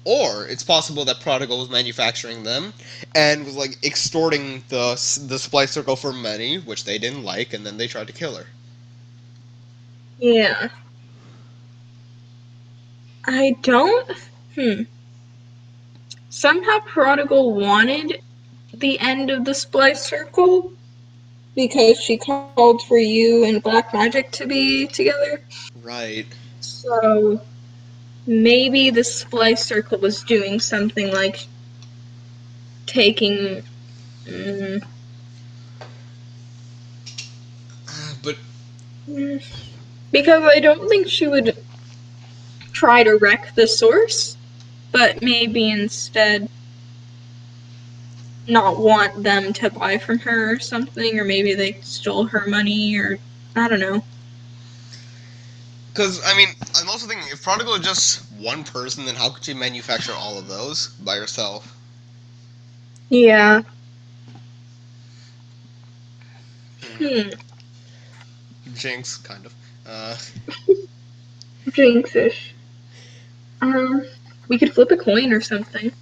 Or it's possible that Prodigal was manufacturing them and was like extorting the Splice Circle for money, which they didn't like, and then they tried to kill her. Yeah. I don't. Hmm. Somehow Prodigal wanted the end of the Splice Circle because she called for you and Black Magic to be together. Right. So maybe the Splice Circle was doing something like taking. Mm, But because I don't think she would try to wreck the source, but maybe instead not want them to buy from her or something, or maybe they stole her money, or I don't know. because I mean, I'm also thinking if Prodigal is just one person, then how could she manufacture all of those by herself? Yeah. Hmm. Hmm. Jinx, kind of. Uh, Jinxish. Um, we could flip a coin or something.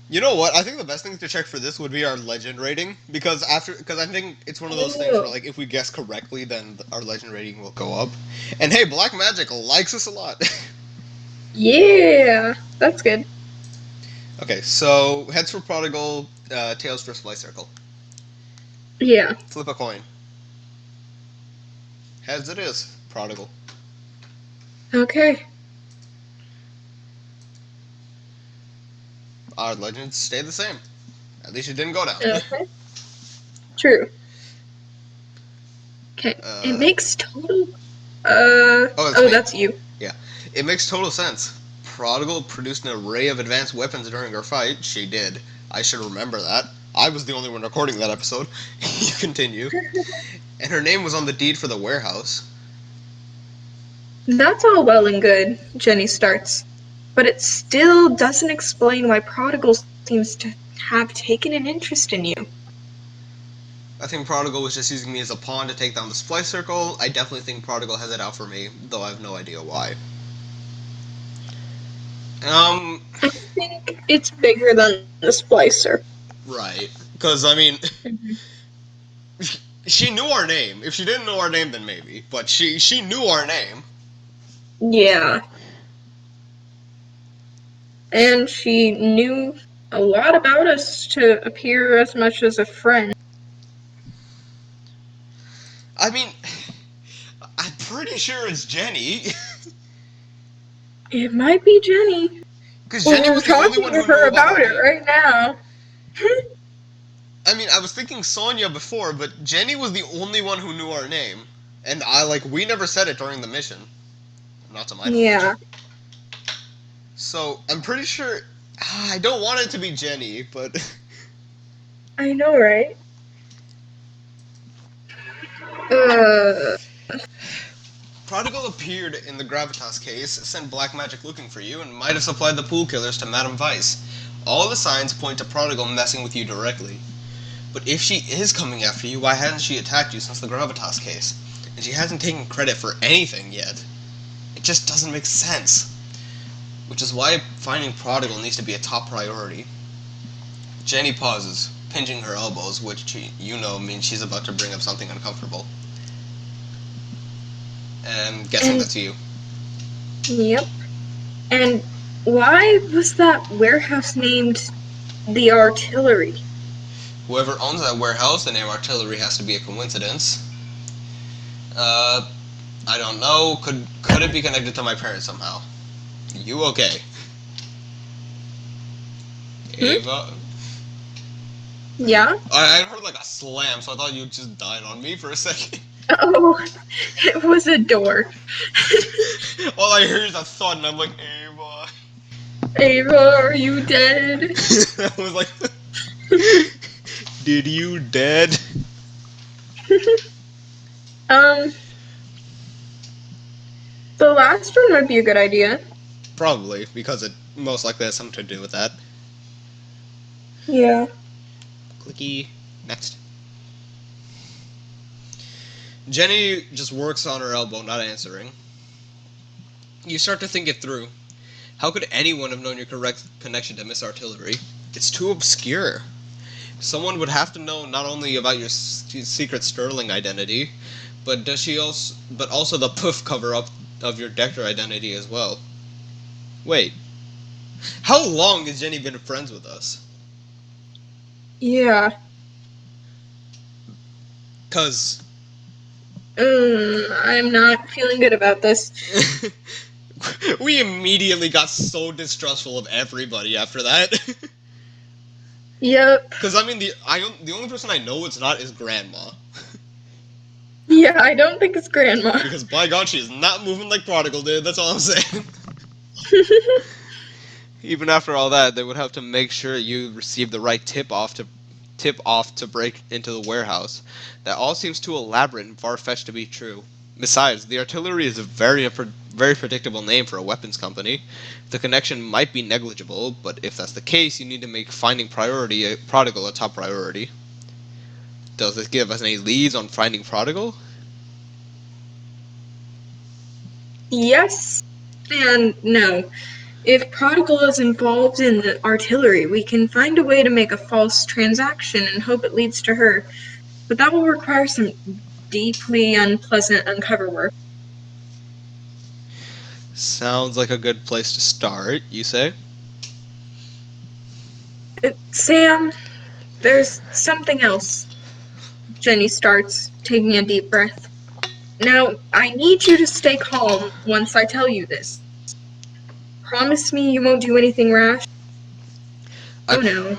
You know what? I think the best thing to check for this would be our legend rating because I think it's one of those things where Oh. like if we guess correctly, then our legend rating will go up. And hey, Black Magic likes us a lot. Yeah, that's good. Okay, so heads for Prodigal, tails for Splice Circle. Yeah. Flip a coin. Heads it is. Prodigal. Okay. Our legends stay the same. At least it didn't go down. Okay. True. Okay. It uh, makes total. oh, it's Oh, me. that's you. Yeah, it makes total sense. Prodigal produced an array of advanced weapons during our fight. She did. I should remember that. I was the only one recording that episode. You continue. And her name was on the deed for the warehouse. That's all well and good, Jenny starts. But it still doesn't explain why Prodigal seems to have taken an interest in you. I think Prodigal was just using me as a pawn to take down the Splice Circle. I definitely think Prodigal has it out for me, though I have no idea why. Um, I think it's bigger than the Splicer. right. Because, I mean, Mhm. she knew our name. If she didn't know our name, then maybe. But she knew our name. Yeah. And she knew a lot about us to appear as much as a friend. I mean, I'm pretty sure it's Jenny. It might be Jenny. Because Well, Jenny we're was the only talking one to who knew her about about our it name. right now. I mean, I was thinking Sonya before, but Jenny was the only one who knew our name. And we never said it during the mission. Not to my knowledge. Yeah, So, I'm pretty sure. I don't want it to be Jenny, but. I know, right? Uh, Prodigal appeared in the Gravitas case, sent Black Magic looking for you, and might have supplied the pool killers to Madame Vice. All the signs point to Prodigal messing with you directly. But if she is coming after you, why hasn't she attacked you since the Gravitas case? And she hasn't taken credit for anything yet. It just doesn't make sense. Which is why finding Prodigal needs to be a top priority. Jenny pauses, pinching her elbows, which means she's about to bring up something uncomfortable. And I'm guessing and that's you. yep. And why was that warehouse named the Artillery? Whoever owns that warehouse, the name Artillery has to be a coincidence. Uh, I don't know. Could it be connected to my parents somehow? You okay? Hmm? Ava? Yeah? I heard like a slam, so I thought you just died on me for a second. Oh, it was a door. All I hear is a thud, and I'm like, Ava. Ava, are you dead? I was like, did you dead? um, the last one might be a good idea. Probably, because it most likely has something to do with that. Yeah. Clicky. Next. Jenny just works on her elbow, not answering. You start to think it through. How could anyone have known your correct connection to Miss Artillery? It's too obscure. Someone would have to know not only about your secret Sterling identity, but also the poof cover up of your Dector identity as well. Wait, how long has Jenny been friends with us? Yeah. 'Cause I'm not feeling good about this. we immediately got so distrustful of everybody after that. Yep. Because I mean, the only person I know it's not is Grandma. Yeah, I don't think it's Grandma. Because by God, she is not moving like Prodigal did. That's all I'm saying. Even after all that, they would have to make sure you receive the right tip off to break into the warehouse. That all seems too elaborate and far-fetched to be true. Besides, the Artillery is a very predictable name for a weapons company. The connection might be negligible, but if that's the case, you need to make finding Prodigal a top priority. Does this give us any leads on finding Prodigal? Yes and no. If Prodigal is involved in the Artillery, we can find a way to make a false transaction and hope it leads to her. But that will require some deeply unpleasant uncover work. Sounds like a good place to start, you say? Sam, there's something else. Jenny starts, taking a deep breath. Now, I need you to stay calm once I tell you this. Promise me you won't do anything rash? Oh no.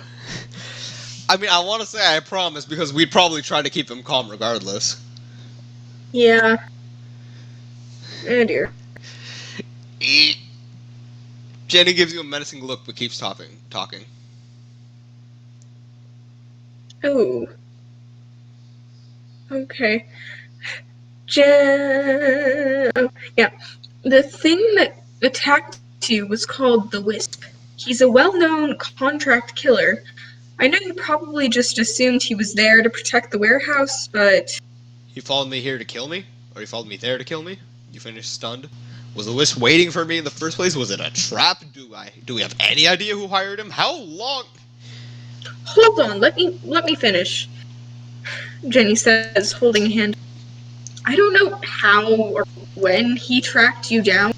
I mean, I want to say I promise because we'd probably try to keep him calm regardless. Yeah. Oh dear. Jenny gives you a menacing look but keeps talking. Oh. Okay. Oh, yeah. The thing that attacked you was called the Wisp. He's a well-known contract killer. I know you probably just assumed he was there to protect the warehouse, but... He followed me here to kill me? Or he followed me there to kill me? You finished stunned? Was the Wisp waiting for me in the first place? Was it a trap? Do we have any idea who hired him? How long? Hold on, let me finish, Jenny says, holding a hand. I don't know how or when he tracked you down,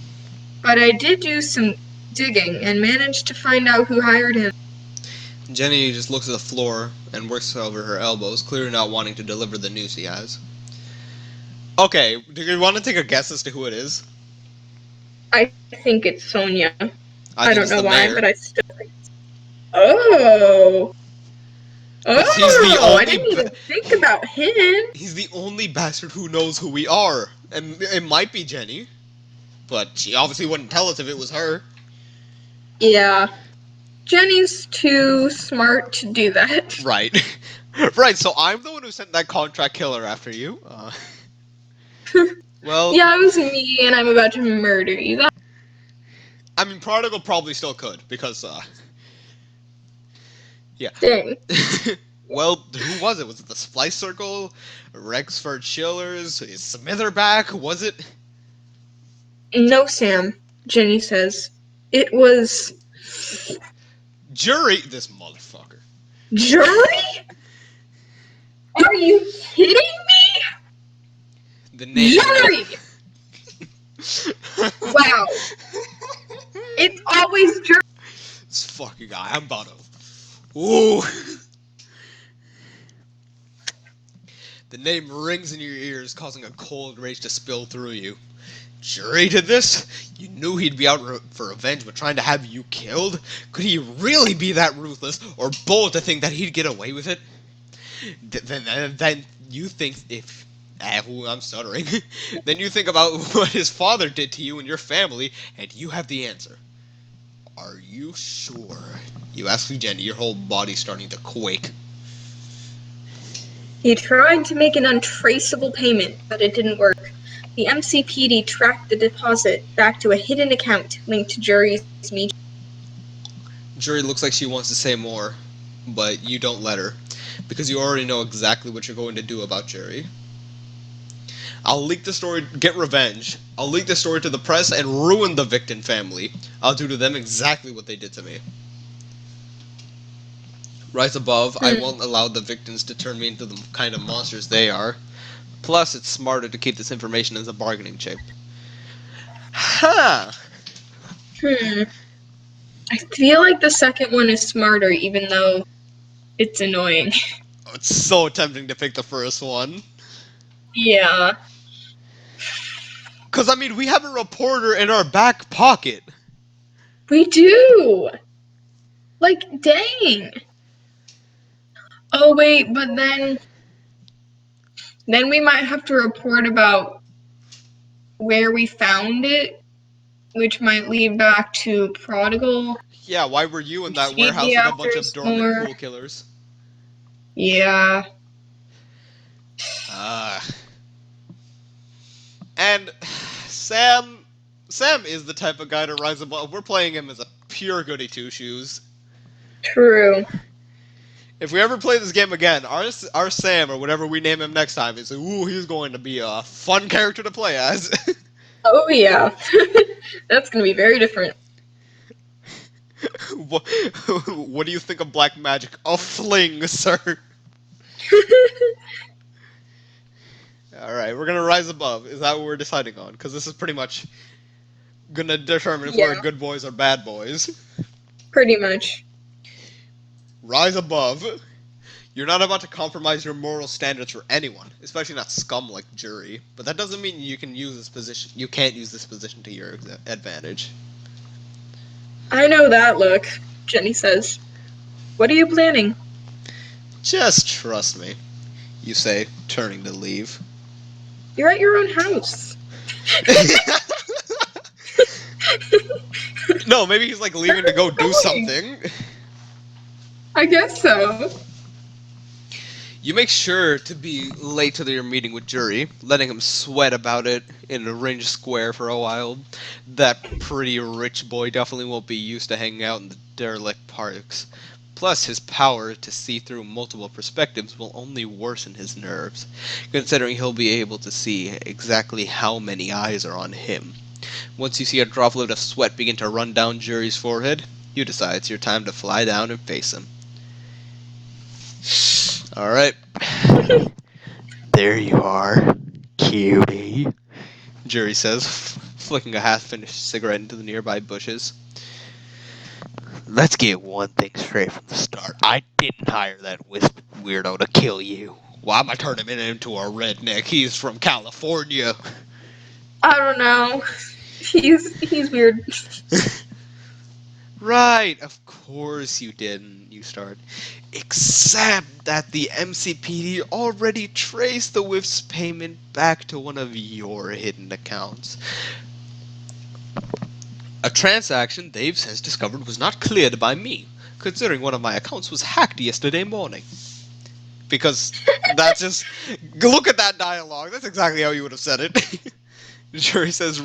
but I did do some digging and managed to find out who hired him. Jenny just looks at the floor and works over her elbows, clearly not wanting to deliver the news he has. Okay, do you want to take a guess as to who it is? I think it's Sonia. I think don't it's know the why, mayor. but I still think it's... Oh! 'Cause he's the Oh, I only didn't even think about him. He's the only bastard who knows who we are. And it might be Jenny, but she obviously wouldn't tell us if it was her. Yeah. Jenny's too smart to do that. Right. Right, so I'm the one who sent that contract killer after you. Well, Yeah, it was me, and I'm about to murder you. I mean, Prodigal probably still could, because, yeah. Dang. Well, who was it? Was it the Splice Circle? Rexford Chillers? Is Smither back? Was it? No, Sam, Jenny says. It was... Jury? This motherfucker. Jury? Are you kidding me? The name. Jury! Wow. It's always jury. This fucking guy. I'm about to. Ooh. The name rings in your ears, causing a cold rage to spill through you. Jury to this? You knew he'd be out for revenge, but trying to have you killed? Could he really be that ruthless, or bold to think that he'd get away with it? Then you think I'm stuttering. Then you think about what his father did to you and your family, and you have the answer. Are you sure? You ask Jenny, your whole body's starting to quake. He tried to make an untraceable payment, but it didn't work. The MCPD tracked the deposit back to a hidden account linked to Jury's media. Jury looks like she wants to say more, but you don't let her, because you already know exactly what you're going to do about Jury. I'll leak the story, get revenge. I'll leak the story to the press and ruin the victim family. I'll do to them exactly what they did to me. Rise above, I won't allow the victims to turn me into the kind of monsters they are. Plus, it's smarter to keep this information as a bargaining chip. Huh! I feel like the second one is smarter, even though it's annoying. Oh, it's so tempting to pick the first one. Yeah. Because, I mean, we have a reporter in our back pocket. We do! Like, dang! Oh, wait, but then we might have to report about where we found it, which might lead back to Prodigal. Yeah, why were you in that Feed the warehouse with a bunch of actors dormant more. pool killers? Yeah. And Sam is the type of guy to rise above. We're playing him as a pure goody two shoes. True. If we ever play this game again, our Sam or whatever we name him next time is he's going to be a fun character to play as. Oh, yeah. That's gonna be very different. What do you think of black magic? A fling, sir. All right, we're gonna rise above. Is that what we're deciding on? Because this is pretty much gonna determine if we're Yeah. good boys or bad boys. Pretty much. Rise above. You're not about to compromise your moral standards for anyone, especially not scum like Jury. But that doesn't mean you can use this position. You can't use this position to your advantage. I know that look, Jenny says. What are you planning? Just trust me, you say, turning to leave. You're at your own house. No, maybe he's like leaving to go do something. I guess so. You make sure to be late to your meeting with Jury, letting him sweat about it in a Range Square for a while. That pretty rich boy definitely won't be used to hanging out in the derelict parks. Plus, his power to see through multiple perspectives will only worsen his nerves, considering he'll be able to see exactly how many eyes are on him. Once you see a droplet of sweat begin to run down Jury's forehead, you decide it's your time to fly down and face him. Alright. There you are, cutie. Jury says, flicking a half-finished cigarette into the nearby bushes. Let's get one thing straight from the start. I didn't hire that wisp weirdo to kill you. Why am I turning him into a redneck? He's from California. I don't know. He's weird. Right, of course you didn't, you start. Except that the MCPD already traced the whiff's payment back to one of your hidden accounts. A transaction they've since discovered was not cleared by me, considering one of my accounts was hacked yesterday morning. Because that's just... Look at that dialogue. That's exactly how you would have said it. The jury says,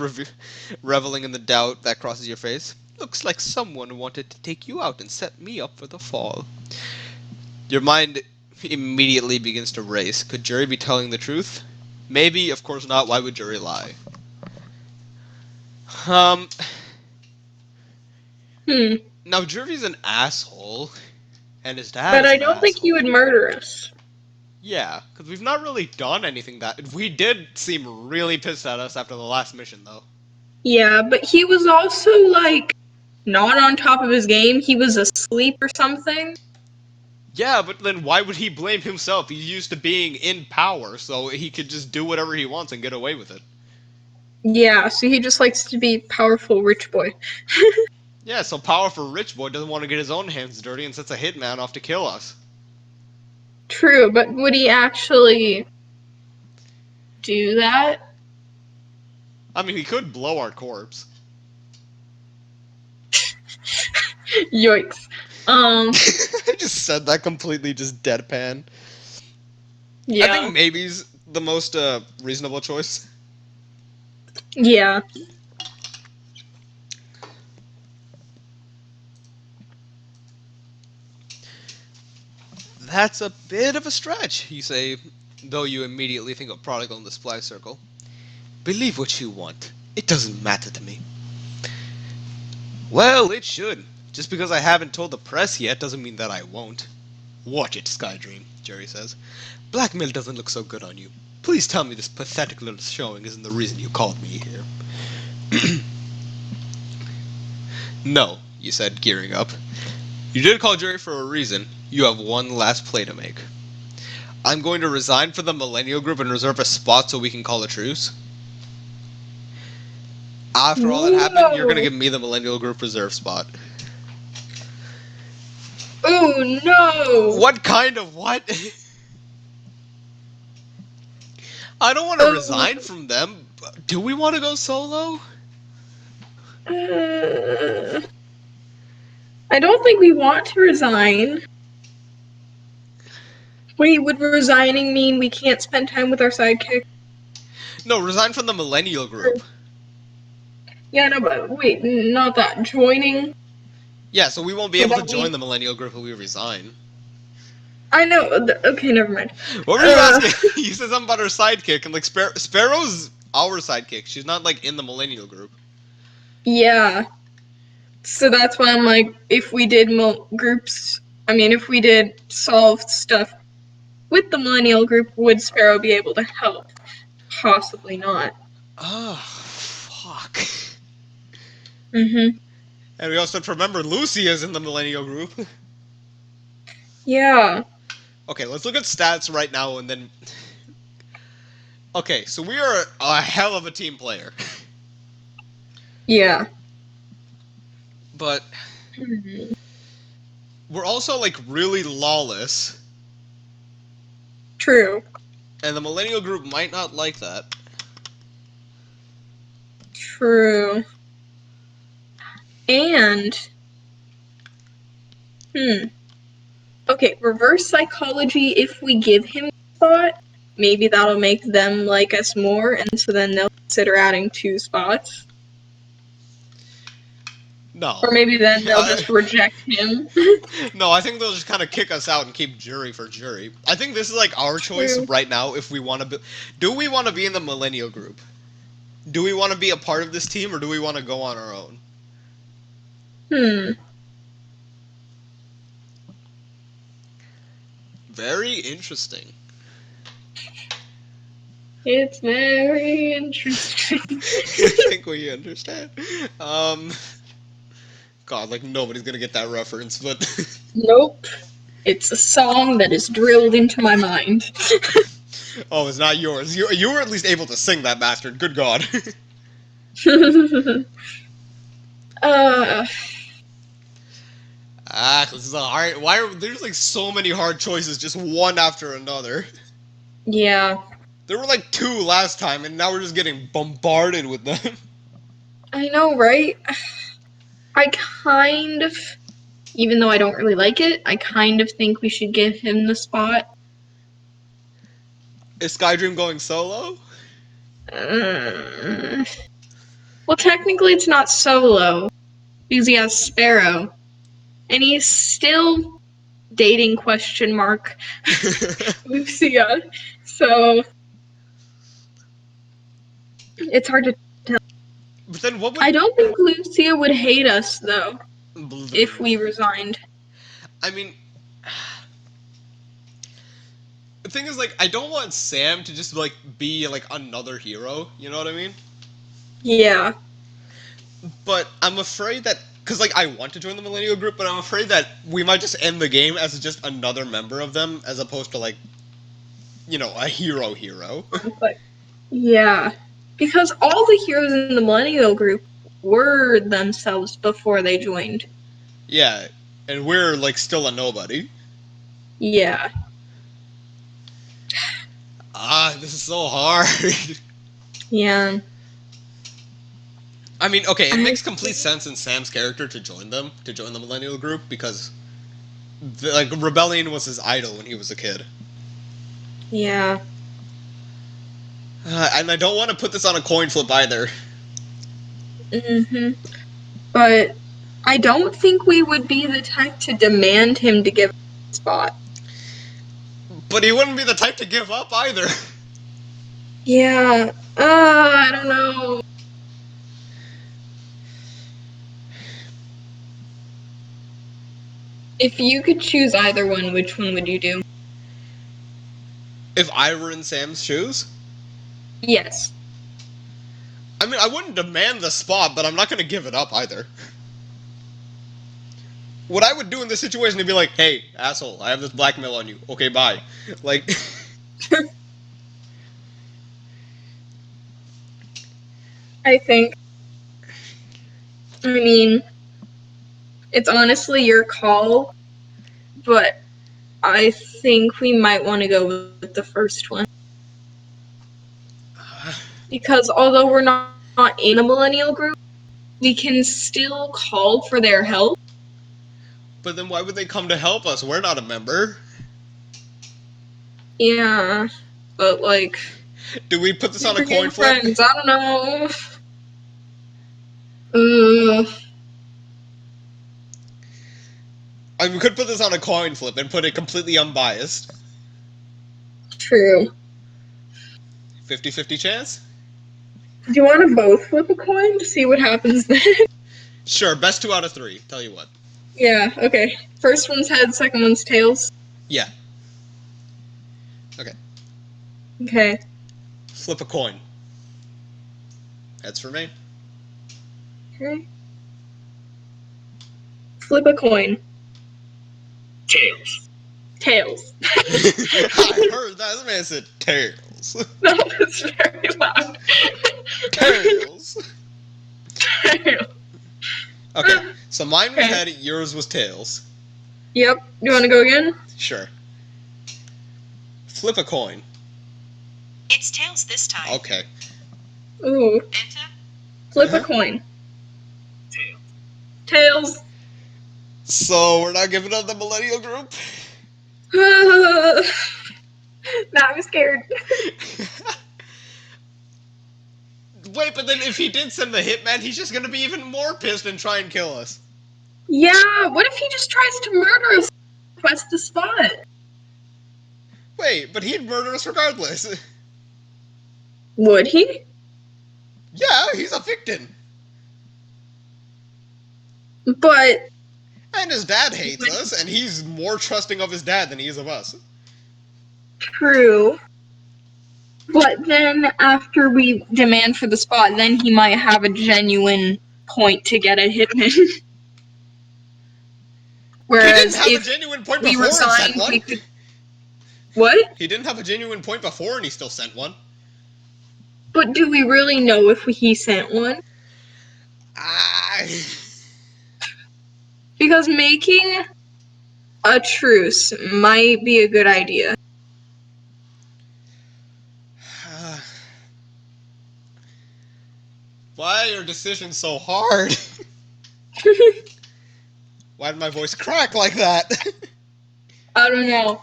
reveling in the doubt that crosses your face. Looks like someone wanted to take you out and set me up for the fall. Your mind immediately begins to race. Could Jury be telling the truth? Maybe, of course not. Why would Jury lie? Now Jury's an asshole, and his dad But is I an don't think he would asshole. murder us. Yeah, because we've not really done anything that... We did seem really pissed at us after the last mission, though. Yeah, but he was also, like, not on top of his game. He was asleep or something. Yeah, but then why would he blame himself? He's used to being in power, so he could just do whatever he wants and get away with it. Yeah, so he just likes to be powerful rich boy. Yeah, so powerful rich boy doesn't want to get his own hands dirty and sets a hitman off to kill us. True, but would he actually do that? I mean, he could blow our corpse. Yikes. I just said that completely just deadpan. I Yeah. think maybe's the most reasonable choice. Yeah. That's a bit of a stretch, you say, though you immediately think of Prodigal in the supply circle. Believe what you want. It doesn't matter to me. Well, it should. Just because I haven't told the press yet doesn't mean that I won't. Watch it, Skydream, Jerry says. Blackmail doesn't look so good on you. Please tell me this pathetic little showing isn't the reason you called me here. No, you said, gearing up. You did call Jerry for a reason. You have one last play to make. I'm going to resign for the Millennial Group and reserve a spot so we can call a truce. After all that happened, you're going to give me the Millennial Group reserve spot. Oh no! What kind of what? I don't want to resign from them. Do we want to go solo? I don't think we want to resign. Wait, would resigning mean we can't spend time with our sidekick? No, resign from the Millennial Group. Yeah, no, but wait, not that. Joining? Yeah, so we won't be able to join the Millennial Group if we resign. I know. Okay, never mind. What were you asking? You said something about her sidekick, and like Sparrow's our sidekick. She's not like in the Millennial Group. Yeah. So that's why I'm like, if we did if we did solve stuff with the Millennial Group, would Sparrow be able to help? Possibly not. Oh, fuck. Mm-hmm. And we also have to remember Lucy is in the Millennial Group. Yeah. Okay, let's look at stats right now and then... Okay, so we are a hell of a team player. Yeah. But... We're also, like, really lawless. True. And the Millennial Group might not like that. True. And... Okay, reverse psychology, if we give him a spot, maybe that'll make them like us more, and so then they'll consider adding 2 spots. No. Or maybe then they'll just reject him. No, I think they'll just kind of kick us out and keep jury for jury. I think this is like our choice right now if we want to be... Do we want to be in the Millennial Group? Do we want to be a part of this team or do we want to go on our own? Very interesting. It's very interesting. I think we understand. God, like nobody's gonna get that reference, but... Nope. It's a song that is drilled into my mind. Oh, it's not yours. You were at least able to sing that, bastard. Good God. This is a hard... Why are there's like so many hard choices, just one after another? Yeah. There were like 2 last time, and now we're just getting bombarded with them. I know, right? I kind of, even though I don't really like it, I kind of think we should give him the spot. Is Skydream going solo? Well, technically it's not solo, because he has Sparrow. And he's still dating ? Lucia. So it's hard to tell. But then what would... I don't think Lucia would hate us though if we resigned. I mean, the thing is, like, I don't want Sam to just like be like another hero, you know what I mean? Yeah. But I'm afraid that, because, like, I want to join the Millennial Group, but I'm afraid that we might just end the game as just another member of them, as opposed to, like, you know, a hero. But, yeah. Because all the heroes in the Millennial Group were themselves before they joined. Yeah, and we're, like, still a nobody. Yeah. This is so hard. Yeah. I mean, okay, it makes complete sense in Sam's character to join the Millennial Group, because, like, Rebellion was his idol when he was a kid. Yeah. And I don't want to put this on a coin flip either. But I don't think we would be the type to demand him to give a spot. But he wouldn't be the type to give up either. Yeah. I don't know. If you could choose either one, which one would you do? If I were in Sam's shoes, Yes. I mean, I wouldn't demand the spot, but I'm not going to give it up either. What I would do in this situation would be like, hey, asshole, I have this blackmail on you. Okay, bye. Like, I think. I mean, it's honestly your call, but I think we might want to go with the first one. Because although we're not in a millennial group, we can still call for their help. but then why would they come to help us? We're not a member. Yeah, but like, Do we put this on a we're coin getting flip? friends. I don't know. Uh, I mean, we could put this on a coin flip and put it completely unbiased. true. 50-50 chance? Do you want to both flip a coin to see what happens then? Sure, best 2 out of 3. Tell you what. Yeah, okay. First one's head, second one's tails. Yeah. Okay. Okay. Flip a coin. Heads for me. Okay. Flip a coin. Tails. Tails. I heard that. This man said tails. That was very loud. Tails. Tails. Okay, so mine was Okay. head, yours was tails. Yep. You want to go again? Sure. Flip a coin. It's tails this time. Okay. Ooh. Enter. Flip a coin. Tails. Tails. So we're not giving up the millennial group? Now I'm scared. Wait, but then if he did send the hitman, he's just gonna be even more pissed and try and kill us. Yeah, what if he just tries to murder us? Request the spot. Wait, but he'd murder us regardless. Would he? Yeah, he's a victim. But And his dad hates us, and he's more trusting of his dad than he is of us. true. But then after we demand for the spot, then he might have a genuine point to get a hitman. He didn't Whereas have a if genuine point we before and resigned, sent one. we could. What? He didn't have a genuine point before and he still sent one. But do we really know if he sent one? Ah. Because making a truce might be a good idea. Why are your decisions so hard? Why did my voice crack like that? I don't know.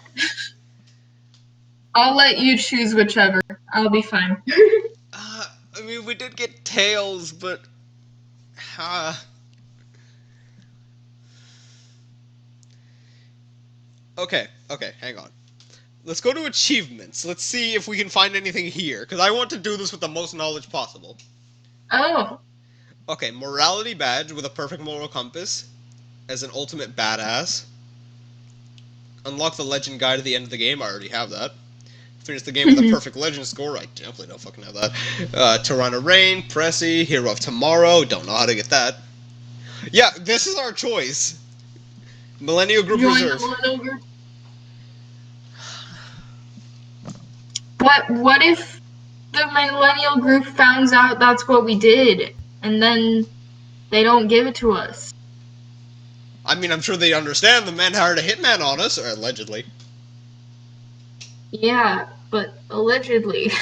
I'll let you choose whichever. I'll be fine. I mean, we did get tails, but... Okay, hang on. Let's go to achievements. Let's see if we can find anything here, because I want to do this with the most knowledge possible. Oh. Okay, morality badge with a perfect moral compass as an ultimate badass. Unlock the legend guide at the end of the game. I already have that. Finish the game with a perfect legend score. I definitely don't fucking have that. Tirana Rain, Pressy, Hero of Tomorrow. Don't know how to get that. Yeah, this is our choice. Millennial Group Join Reserve. the Millennial Group. What if the Millennial Group finds out that's what we did, and then they don't give it to us? I mean, I'm sure they understand the man hired a hitman on us, or allegedly. Yeah, but allegedly.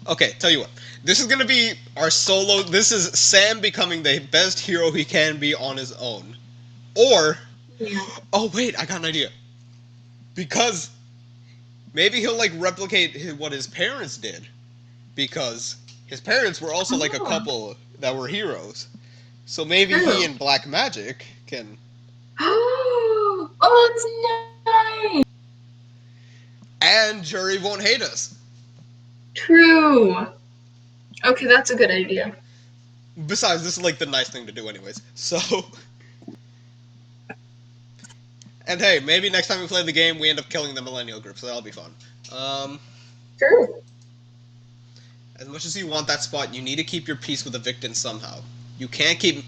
Okay, tell you what. This is gonna be our solo. This is Sam becoming the best hero he can be on his own. Or, Yeah. oh wait, I got an idea. Because maybe he'll like replicate what his parents did. Because his parents were also like a Oh. couple that were heroes. So maybe True. he and Black Magic can. Oh, that's nice. And Jury won't hate us. True. Okay, that's a good idea. Besides, this is like the nice thing to do, anyways. So. And hey, maybe next time we play the game, we end up killing the Millennial group, so that'll be fun. True. As much as you want that spot, you need to keep your peace with the Victon somehow. You can't keep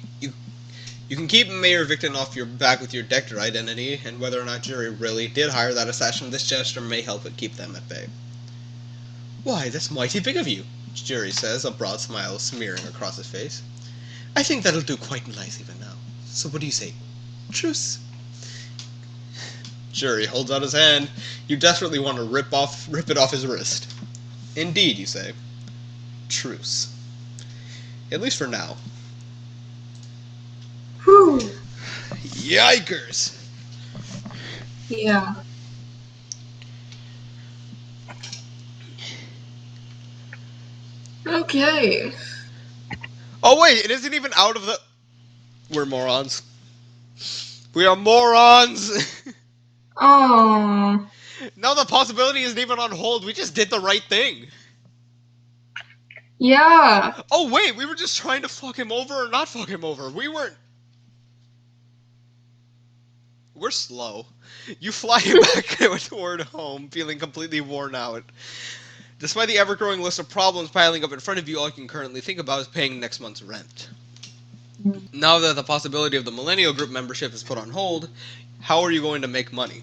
you can keep Mayor Victon off your back with your Dector identity, and whether or not Jury really did hire that assassin, this gesture may help it keep them at bay. Why, that's mighty big of you, Jury says, a broad smile smearing across his face. I think that'll do quite nice even now. So what do you say? Truce. Jury holds out his hand. You desperately want to rip it off his wrist. Indeed, you say. Truce. At least for now. Whew. Yikers! Yeah. Okay. Oh wait, it isn't even out of the... We're morons. We are morons! Oh. Now the possibility isn't even on hold, we just did the right thing. Yeah. Oh wait, we were just trying to fuck him over or not fuck him over. We weren't... We're slow. You fly back toward home, feeling completely worn out. Despite the ever-growing list of problems piling up in front of you, all you can currently think about is paying next month's rent. Now that the possibility of the Millennial Group membership is put on hold, how are you going to make money?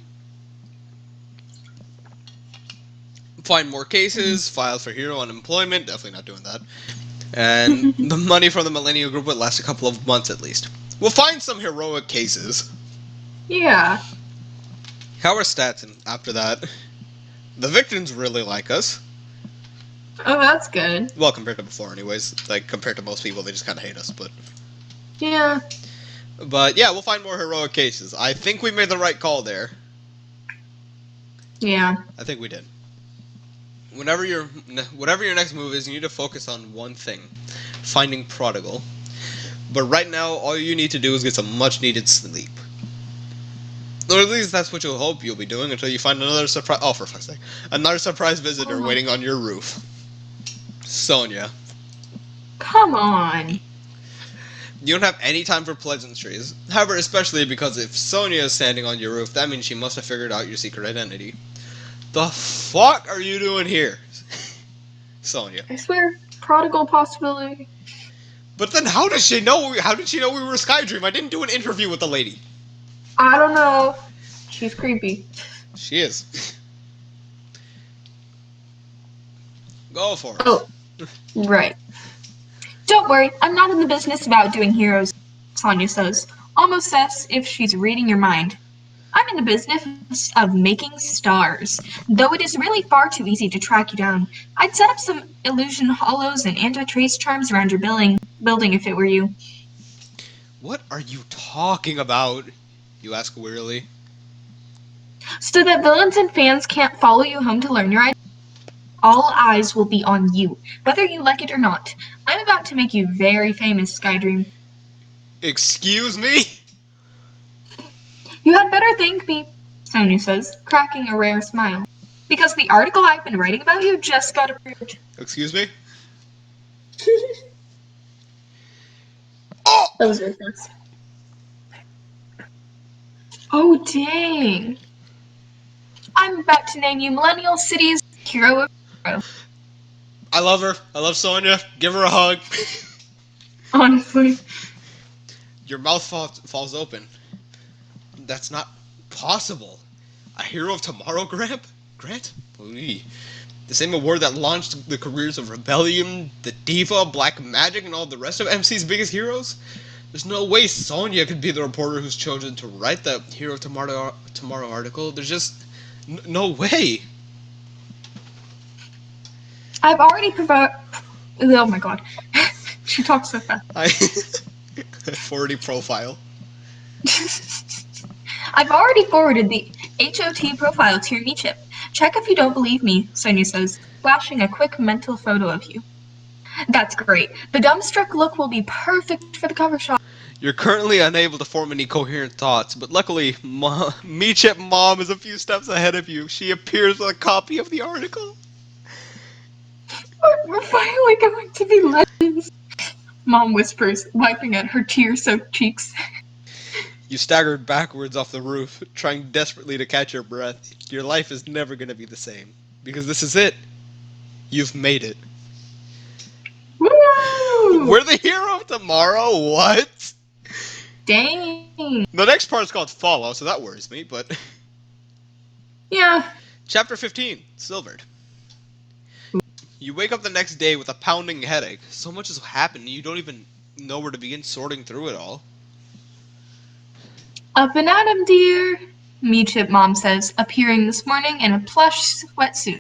Find more cases, file for hero unemployment, definitely not doing that. And the money from the Millennial Group would last a couple of months at least. We'll find some heroic cases. Yeah. How are stats after that? The Victims really like us. Oh, that's good. Well, compared to before anyways. Like, compared to most people, they just kind of hate us, but... Yeah. But, yeah, we'll find more heroic cases. I think we made the right call there. Yeah. I think we did. Whatever your next move is, you need to focus on one thing. Finding Prodigal. But right now, all you need to do is get some much-needed sleep. Or at least that's what you'll hope you'll be doing until you find another surprise... Oh, for fuck's sake. Another surprise visitor waiting on your roof. Sonia. Come on. You don't have any time for pleasantries. However, especially because if Sonia is standing on your roof, that means she must have figured out your secret identity. The fuck are you doing here? Sonia. I swear, Prodigal possibility. But then how did she know? How did she know we were Skydream? I didn't do an interview with the lady. I don't know. She's creepy. She is. Go for it. Oh, right. Don't worry, I'm not in the business of outdoing heroes, Sonia says, almost as if she's reading your mind. I'm in the business of making stars, though it is really far too easy to track you down. I'd set up some illusion hollows and anti-trace charms around your building if it were you. What are you talking about? You ask wearily. So that villains and fans can't follow you home to learn your identity. All eyes will be on you, whether you like it or not. I'm about to make you very famous, Skydream. Excuse me? You had better thank me, Sonia says, cracking a rare smile. Because the article I've been writing about you just got approved. Excuse me? Oh! That was very fast. Oh, dang. I'm about to name you Millennial City's Hero of Hero. I love her. I love Sonia. Give her a hug. Honestly. Your mouth falls open. That's not possible. A Hero of Tomorrow Grant? Oy. The same award that launched the careers of Rebellion, the Diva, Black Magic, and all the rest of MC's biggest heroes? There's no way Sonia could be the reporter who's chosen to write the Hero of Tomorrow article. There's just no way. I've already provided... Oh my god. She talks so fast. 40 profile. I've already forwarded the HOT profile to your chip. Check if you don't believe me, Sonia says, flashing a quick mental photo of you. That's great. The dumbstruck look will be perfect for the cover shot. You're currently unable to form any coherent thoughts, but luckily, Meechip Mom is a few steps ahead of you. She appears with a copy of the article. We're finally going to be legends, Mom whispers, wiping at her tear-soaked cheeks. You staggered backwards off the roof, trying desperately to catch your breath. Your life is never going to be the same. Because this is it. You've made it. Woo! We're the hero of tomorrow? What? Dang. The next part is called Follow, so that worries me, but... Yeah. Chapter 15, Silvered. You wake up the next day with a pounding headache. So much has happened, you don't even know where to begin sorting through it all. Up and at 'em, dear, Meechip Mom says, appearing this morning in a plush sweatsuit.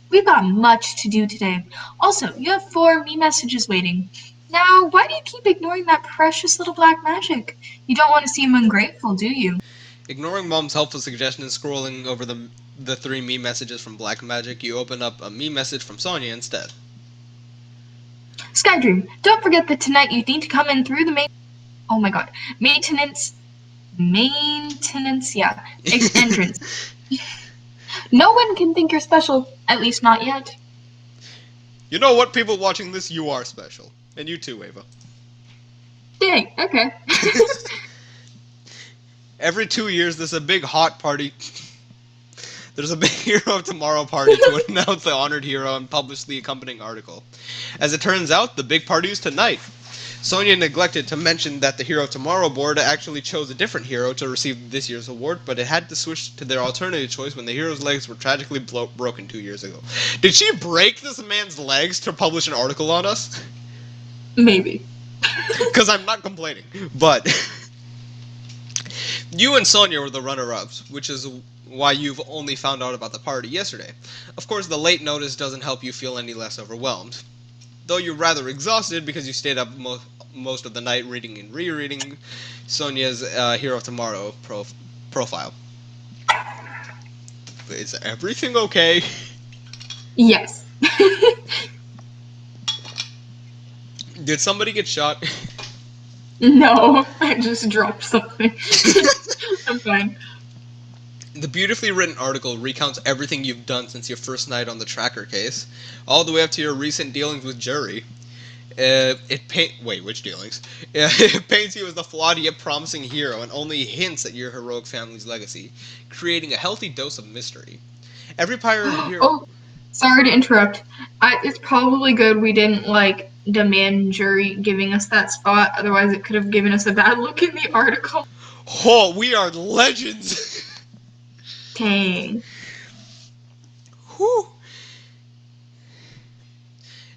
We've got much to do today. Also, you have 4 me messages waiting. Now, why do you keep ignoring that precious little black magic? You don't want to seem ungrateful, do you? Ignoring Mom's helpful suggestion and scrolling over the 3 me messages from Black Magic, you open up a me message from Sonia instead. Skydream, don't forget that tonight you need to come in through the maintenance, entrance. No one can think you're special, at least not yet. You know what, people watching this, you are special. And you too, Ava. Dang, okay. Every 2 years, there's a big hot party. There's a big Hero of Tomorrow party to announce the honored hero and publish the accompanying article. As it turns out, the big party is tonight. Sonia neglected to mention that the Hero of Tomorrow board actually chose a different hero to receive this year's award, but it had to switch to their alternative choice when the hero's legs were tragically broken 2 years ago. Did she break this man's legs to publish an article on us? Maybe. Because I'm not complaining. But you and Sonia were the runner-ups, which is why you've only found out about the party yesterday. Of course, the late notice doesn't help you feel any less overwhelmed. Though you're rather exhausted because you stayed up most of the night reading and rereading Sonia's Hero of Tomorrow profile. Is everything okay? Yes. Did somebody get shot? No, I just dropped something. I'm fine. The beautifully written article recounts everything you've done since your first night on the tracker case, all the way up to your recent dealings with Jury. Which dealings? It paints you as the flawed yet promising hero and only hints at your heroic family's legacy, creating a healthy dose of mystery. Every pirate hero... Oh, sorry to interrupt. It's probably good we didn't, demand Jury giving us that spot, otherwise it could have given us a bad look in the article. Oh, we are legends! Dang. Whew.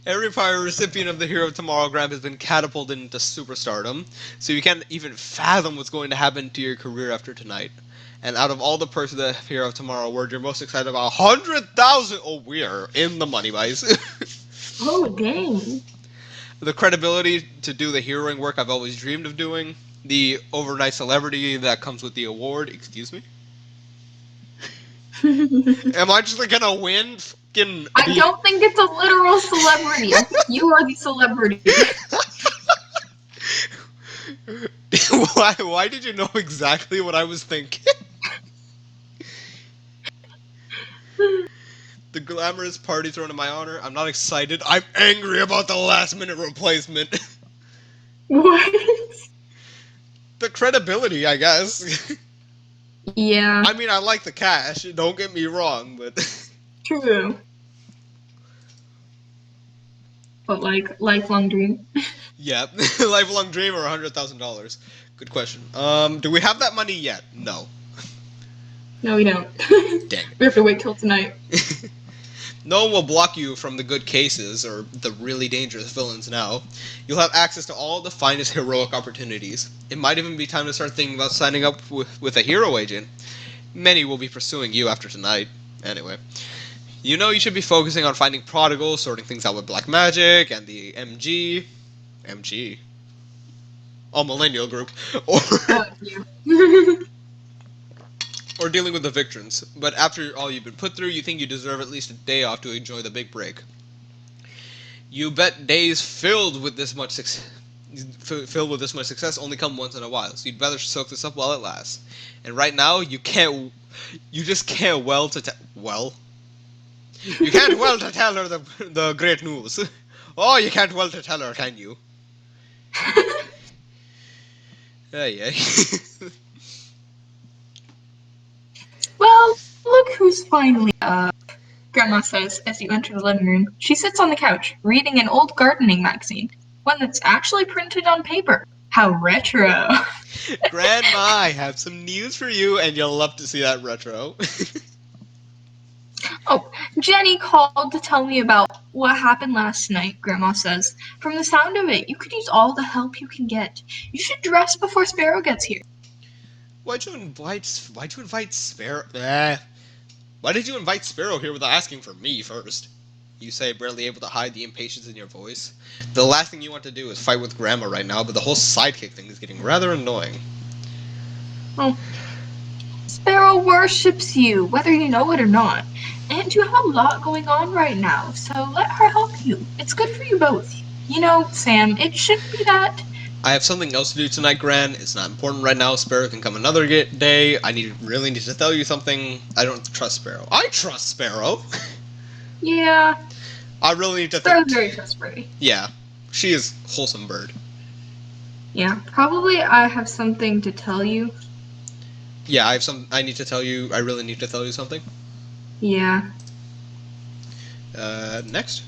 Every prior recipient of the Hero of Tomorrow grant has been catapulted into superstardom, so you can't even fathom what's going to happen to your career after tonight. And out of all the perks of the Hero of Tomorrow award, you're most excited about 100,000. Oh, we are in the money, guys. Oh, dang. The credibility to do the heroing work I've always dreamed of doing. The overnight celebrity that comes with the award. Excuse me? Am I just gonna win? I don't think it's a literal celebrity. I think you are the celebrity. Why did you know exactly what I was thinking? The glamorous party thrown in my honor. I'm not excited. I'm angry about the last minute replacement. What? The credibility, I guess. Yeah. I mean, I like the cash. Don't get me wrong, but... True. But, lifelong dream. Yeah, lifelong dream or $100,000. Good question. Do we have that money yet? No. No, we don't. Dang We have to wait till tonight. it. No one will block you from the good cases or the really dangerous villains now. You'll have access to all the finest heroic opportunities. It might even be time to start thinking about signing up with a hero agent. Many will be pursuing you after tonight. Anyway. You know you should be focusing on finding Prodigal, sorting things out with Black Magic, and the MG... Oh, Millennial Group. Or dealing with the Victrons. But after all you've been put through, you think you deserve at least a day off to enjoy the big break. You bet days filled with this much success... filled with this much success only come once in a while, so you'd better soak this up while it lasts. And right now, you just can't you can't well to tell her the great news. Oh, you can't well to tell her, can you? Hey. Well, look who's finally up, Grandma says as you enter the living room. She sits on the couch, reading an old gardening magazine, one that's actually printed on paper. How retro. Grandma, I have some news for you, and you'll love to see that retro. Oh, Jenny called to tell me about what happened last night, Grandma says. From the sound of it, you could use all the help you can get. You should dress before Sparrow gets here. Why'd you invite Sparrow? Why did you invite Sparrow here without asking for me first? You say, barely able to hide the impatience in your voice. The last thing you want to do is fight with Grandma right now, but the whole sidekick thing is getting rather annoying. Oh, Sparrow worships you, whether you know it or not. And you have a lot going on right now, so let her help you. It's good for you both. You know, Sam, it shouldn't be that. I have something else to do tonight, Gran. It's not important right now. Sparrow can come another day. Really need to tell you something. I don't trust Sparrow. I trust Sparrow. Yeah, I really need to Sparrow's very trustworthy. Yeah, she is a wholesome bird. Yeah, probably I have something to tell you. Yeah, I need to tell you. I really need to tell you something. Yeah. Next.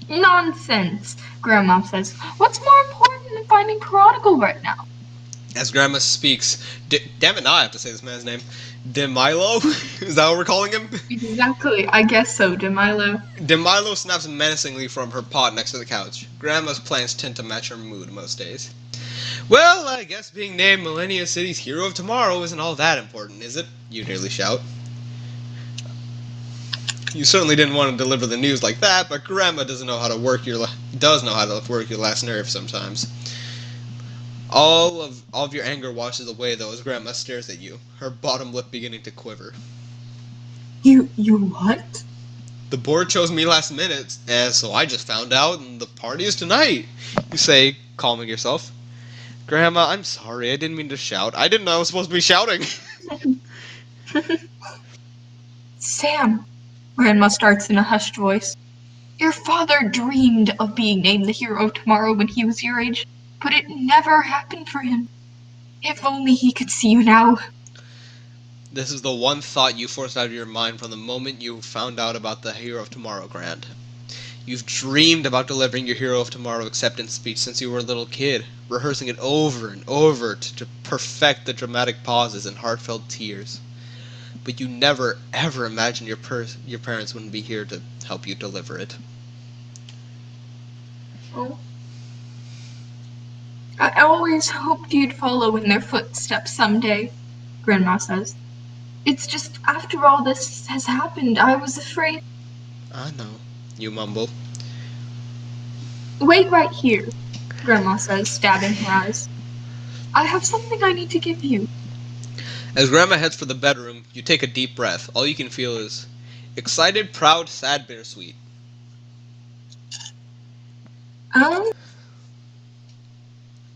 Nonsense, Grandma says. What's more important than finding Prodigal right now? As Grandma speaks, damn it, now I have to say this man's name. DeMilo? Is that what we're calling him? Exactly, I guess so, DeMilo. DeMilo snaps menacingly from her pot next to the couch. Grandma's plans tend to match her mood most days. Well, I guess being named Millennia City's Hero of Tomorrow isn't all that important, is it? You nearly shout. You certainly didn't want to deliver the news like that, but Grandma does know how to work your last nerve sometimes. All of your anger washes away, though, as Grandma stares at you, her bottom lip beginning to quiver. You what? The board chose me last minute, and so I just found out, and the party is tonight, you say, calming yourself. Grandma, I'm sorry, I didn't mean to shout. I didn't know I was supposed to be shouting. Sam, Grandma starts in a hushed voice. Your father dreamed of being named the hero of tomorrow when he was your age, but it never happened for him. If only he could see you now. This is the one thought you forced out of your mind from the moment you found out about the Hero of Tomorrow grant. You've dreamed about delivering your Hero of Tomorrow acceptance speech since you were a little kid, rehearsing it over and over to perfect the dramatic pauses and heartfelt tears. But you never, ever imagined your parents wouldn't be here to help you deliver it. Oh. I always hoped you'd follow in their footsteps someday, Grandma says. It's just after all this has happened, I was afraid. I know, you mumble. Wait right here, Grandma says, stabbing her eyes. I have something I need to give you. As Grandma heads for the bedroom, you take a deep breath. All you can feel is excited, proud, sad, bittersweet.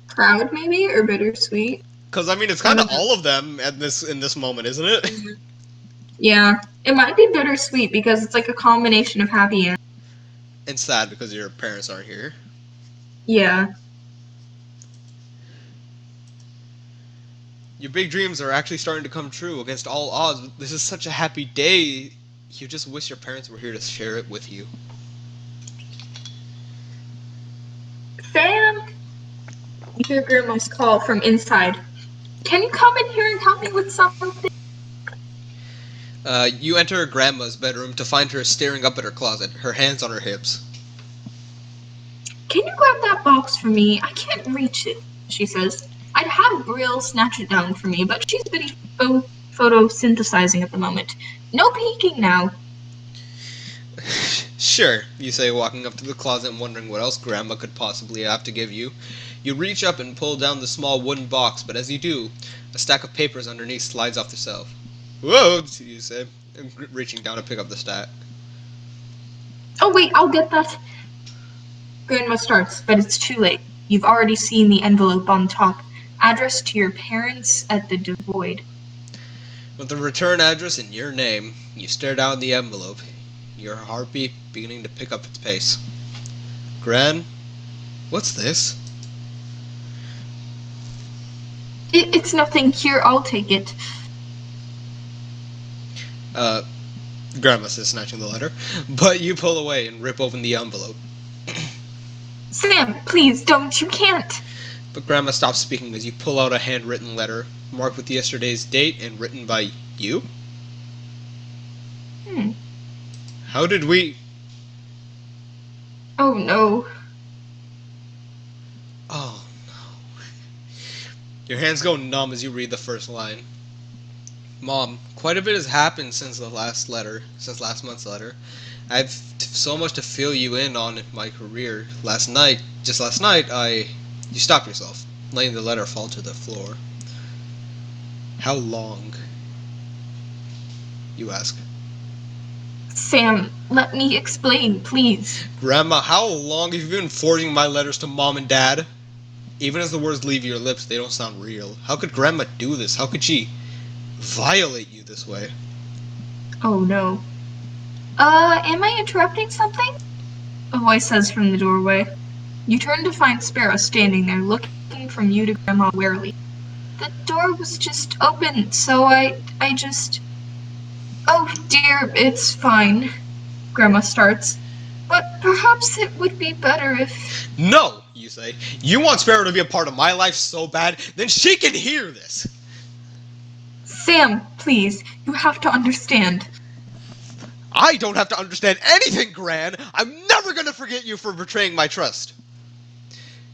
Proud maybe, or bittersweet? Because, I mean, it's kind of all of them in this moment, isn't it? Yeah, it might be bittersweet because it's like a combination of happy and... And sad because your parents aren't here. Yeah. Your big dreams are actually starting to come true against all odds. This is such a happy day. You just wish your parents were here to share it with you. Sam? You hear Grandma's call from inside. Can you come in here and help me with something? You enter Grandma's bedroom to find her staring up at her closet, her hands on her hips. Can you grab that box for me? I can't reach it, she says. I'd have Brill snatch it down for me, but she's busy photosynthesizing at the moment. No peeking now. Sure, you say, walking up to the closet and wondering what else Grandma could possibly have to give you. You reach up and pull down the small wooden box, but as you do, a stack of papers underneath slides off the shelf. Whoa, you say, reaching down to pick up the stack. Oh wait, I'll get that. Grandma starts, but it's too late. You've already seen the envelope on top, addressed to your parents at the Devoid. With the return address in your name, you stare down the envelope, your heartbeat beginning to pick up its pace. Gran, what's this? It's nothing. Here, I'll take it. Grandma says, snatching the letter. But you pull away and rip open the envelope. Sam, please, don't. You can't. But Grandma stops speaking as you pull out a handwritten letter, marked with yesterday's date and written by you? How did we... Oh, no. Oh, no. Your hands go numb as you read the first line. Mom, quite a bit has happened since last month's letter. I've so much to fill you in on in my career. Just last night, You stop yourself, letting the letter fall to the floor. How long? You ask. Sam, let me explain, please. Grandma, how long have you been forging my letters to Mom and Dad? Even as the words leave your lips, they don't sound real. How could Grandma do this? How could she violate you this way? Oh, no. Am I interrupting something? A voice says from the doorway. You turn to find Sparrow standing there, looking from you to Grandma warily. The door was just open, so I just... Oh, dear, it's fine. Grandma starts. But perhaps it would be better if... No, you say. You want Sparrow to be a part of my life so bad, then she can hear this. Sam, please, you have to understand. I don't have to understand anything, Gran. I'm never gonna forget you for betraying my trust.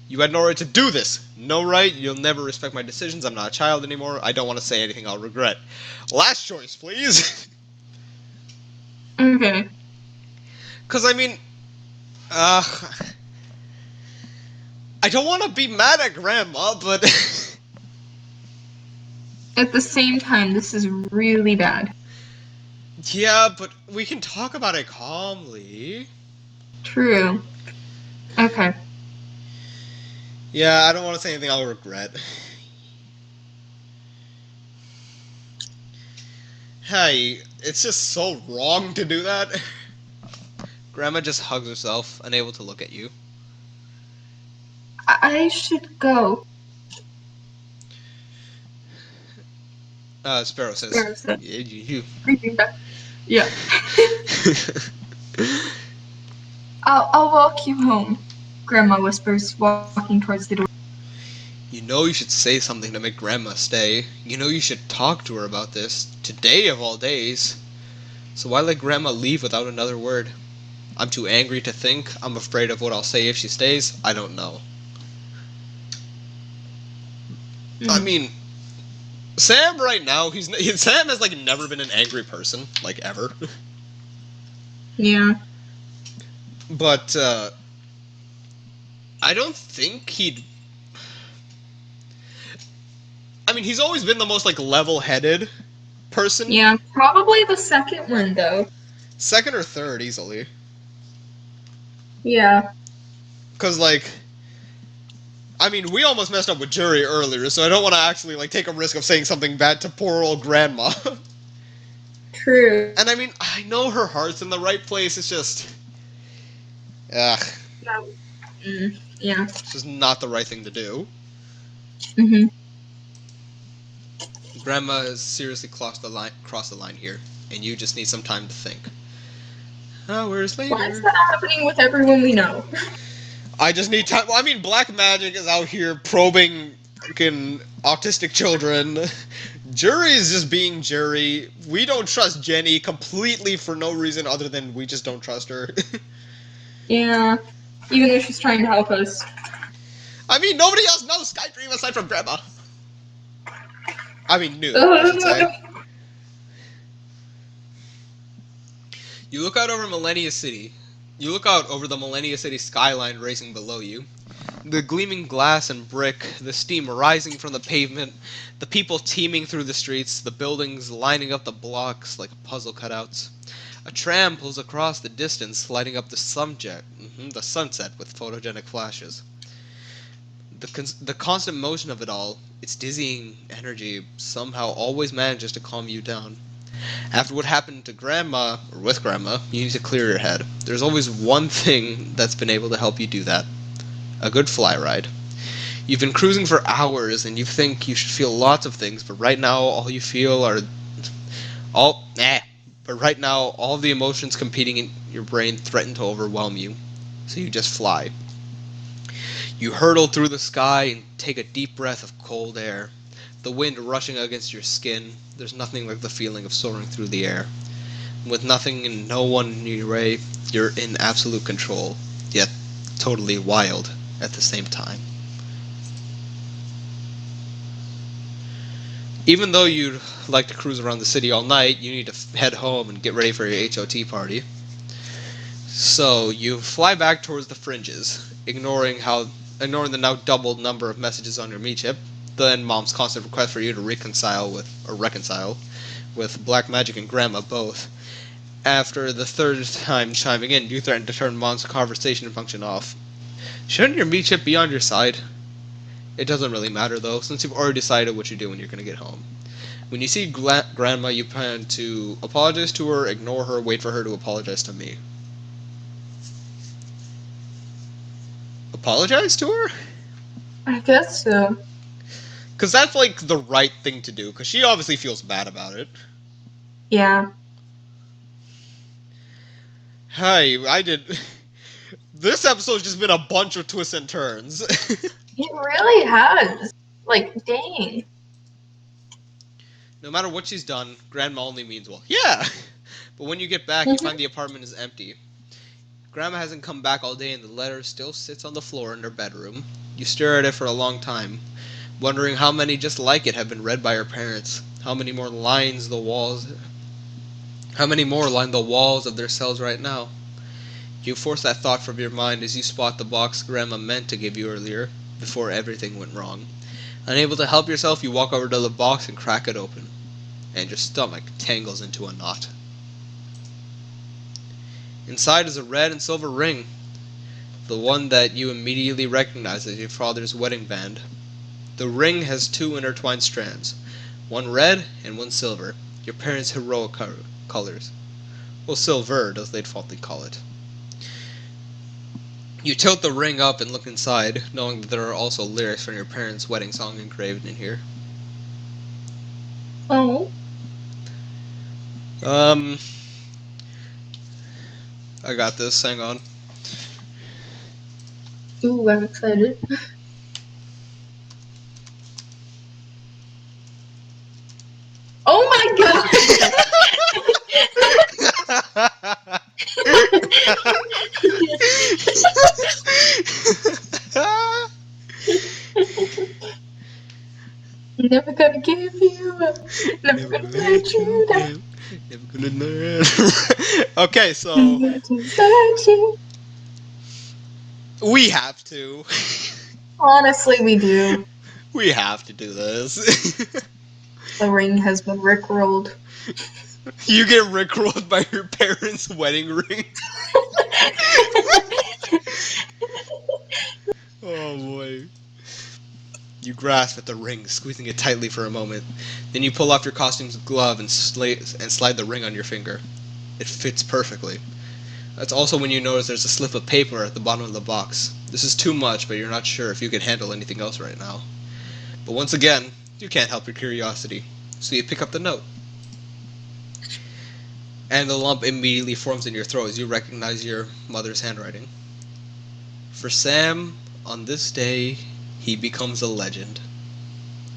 You had no right to do this. No right. You'll never respect my decisions. I'm not a child anymore. I don't want to say anything I'll regret. Last choice, please. Okay. Because, I mean... I don't want to be mad at Grandma, but... At the same time, this is really bad. Yeah, but we can talk about it calmly. True. Okay. Yeah, I don't want to say anything I'll regret. Hey, it's just so wrong to do that. Grandma just hugs herself, unable to look at you. I should go. Sparrow says. Sparrow says. You. Yeah. I'll walk you home, Grandma whispers, walking towards the door. You know you should say something to make Grandma stay. You know you should talk to her about this. Today of all days. So why let Grandma leave without another word? I'm too angry to think. I'm afraid of what I'll say if she stays. I don't know. I mean, Sam right now, Sam has like never been an angry person, like ever. Yeah. But I don't think he'd... I mean, he's always been the most like level-headed person. Yeah, probably the second one though. Second or third, easily. Yeah. Because, like, I mean, we almost messed up with Jury earlier, so I don't want to actually, like, take a risk of saying something bad to poor old Grandma. True. And, I mean, I know her heart's in the right place, it's just... Ugh. No. Yeah. It's just not the right thing to do. Mm-hmm. Grandma has seriously crossed the line here, and you just need some time to think. Hours later... Why is that happening with everyone we know? I just need time. Well, I mean, Black Magic is out here probing fucking autistic children. Jury is just being Jury. We don't trust Jenny completely for no reason other than we just don't trust her. Yeah. Even though she's trying to help us. I mean, nobody else knows Skydream aside from Grandma. I mean, knew, I should say. You look out over Millennia City. You look out over the Millennia City skyline racing below you. The gleaming glass and brick, the steam rising from the pavement, the people teeming through the streets, the buildings lining up the blocks like puzzle cutouts. A tram pulls across the distance, lighting up the subject. The sunset with photogenic flashes. The constant motion of it all, its dizzying energy, somehow always manages to calm you down. After what happened to Grandma, or with Grandma, you need to clear your head. There's always one thing that's been able to help you do that. A good fly ride. You've been cruising for hours and you think you should feel lots of things, but right now all you feel are all but right now all the emotions competing in your brain threaten to overwhelm you. So you just fly. You hurtle through the sky and take a deep breath of cold air. The wind rushing against your skin, there's nothing like the feeling of soaring through the air. With nothing and no one in your way, you're in absolute control, yet totally wild at the same time. Even though you'd like to cruise around the city all night, you need to head home and get ready for your HOT party. So you fly back towards the fringes, ignoring the now doubled number of messages on your meat chip, then Mom's constant request for you to reconcile with Black Magic and Grandma both. After the third time chiming in, you threaten to turn Mom's conversation function off. Shouldn't your meat chip be on your side? It doesn't really matter though, since you've already decided what you're doing when you're gonna get home. When you see Grandma, you plan to apologize to her, ignore her, wait for her to apologize to me. Apologize to her? I guess so. Because that's like the right thing to do, because she obviously feels bad about it. Yeah. Hey, I did... This episode's just been a bunch of twists and turns. It really has. Like, dang. No matter what she's done, Grandma only means well. Yeah! But when you get back, you find the apartment is empty. Grandma hasn't come back all day and the letter still sits on the floor in her bedroom. You stare at it for a long time, wondering how many just like it have been read by her parents. How many more line the walls of their cells right now? You force that thought from your mind as you spot the box Grandma meant to give you earlier, before everything went wrong. Unable to help yourself, you walk over to the box and crack it open, and your stomach tangles into a knot. Inside is a red and silver ring, the one that you immediately recognize as your father's wedding band. The ring has two intertwined strands, one red and one silver, your parents' heroic colors. Well, silver, as they'd fondly call it. You tilt the ring up and look inside, knowing that there are also lyrics from your parents' wedding song engraved in here. Oh. I got this, hang on. Ooh, I'm excited. Oh my god! Never gonna give you up. Never gonna let you down. Never gonna learn. Okay, so Never to let you. we have to. Honestly, we do. We have to do this. The ring has been rickrolled. You get rickrolled by your parents' wedding ring. Oh boy. You grasp at the ring, squeezing it tightly for a moment. Then you pull off your costume's glove and slide the ring on your finger. It fits perfectly. That's also when you notice there's a slip of paper at the bottom of the box. This is too much, but you're not sure if you can handle anything else right now. But once again, you can't help your curiosity, so you pick up the note. And the lump immediately forms in your throat as you recognize your mother's handwriting. For Sam, on this day, he becomes a legend.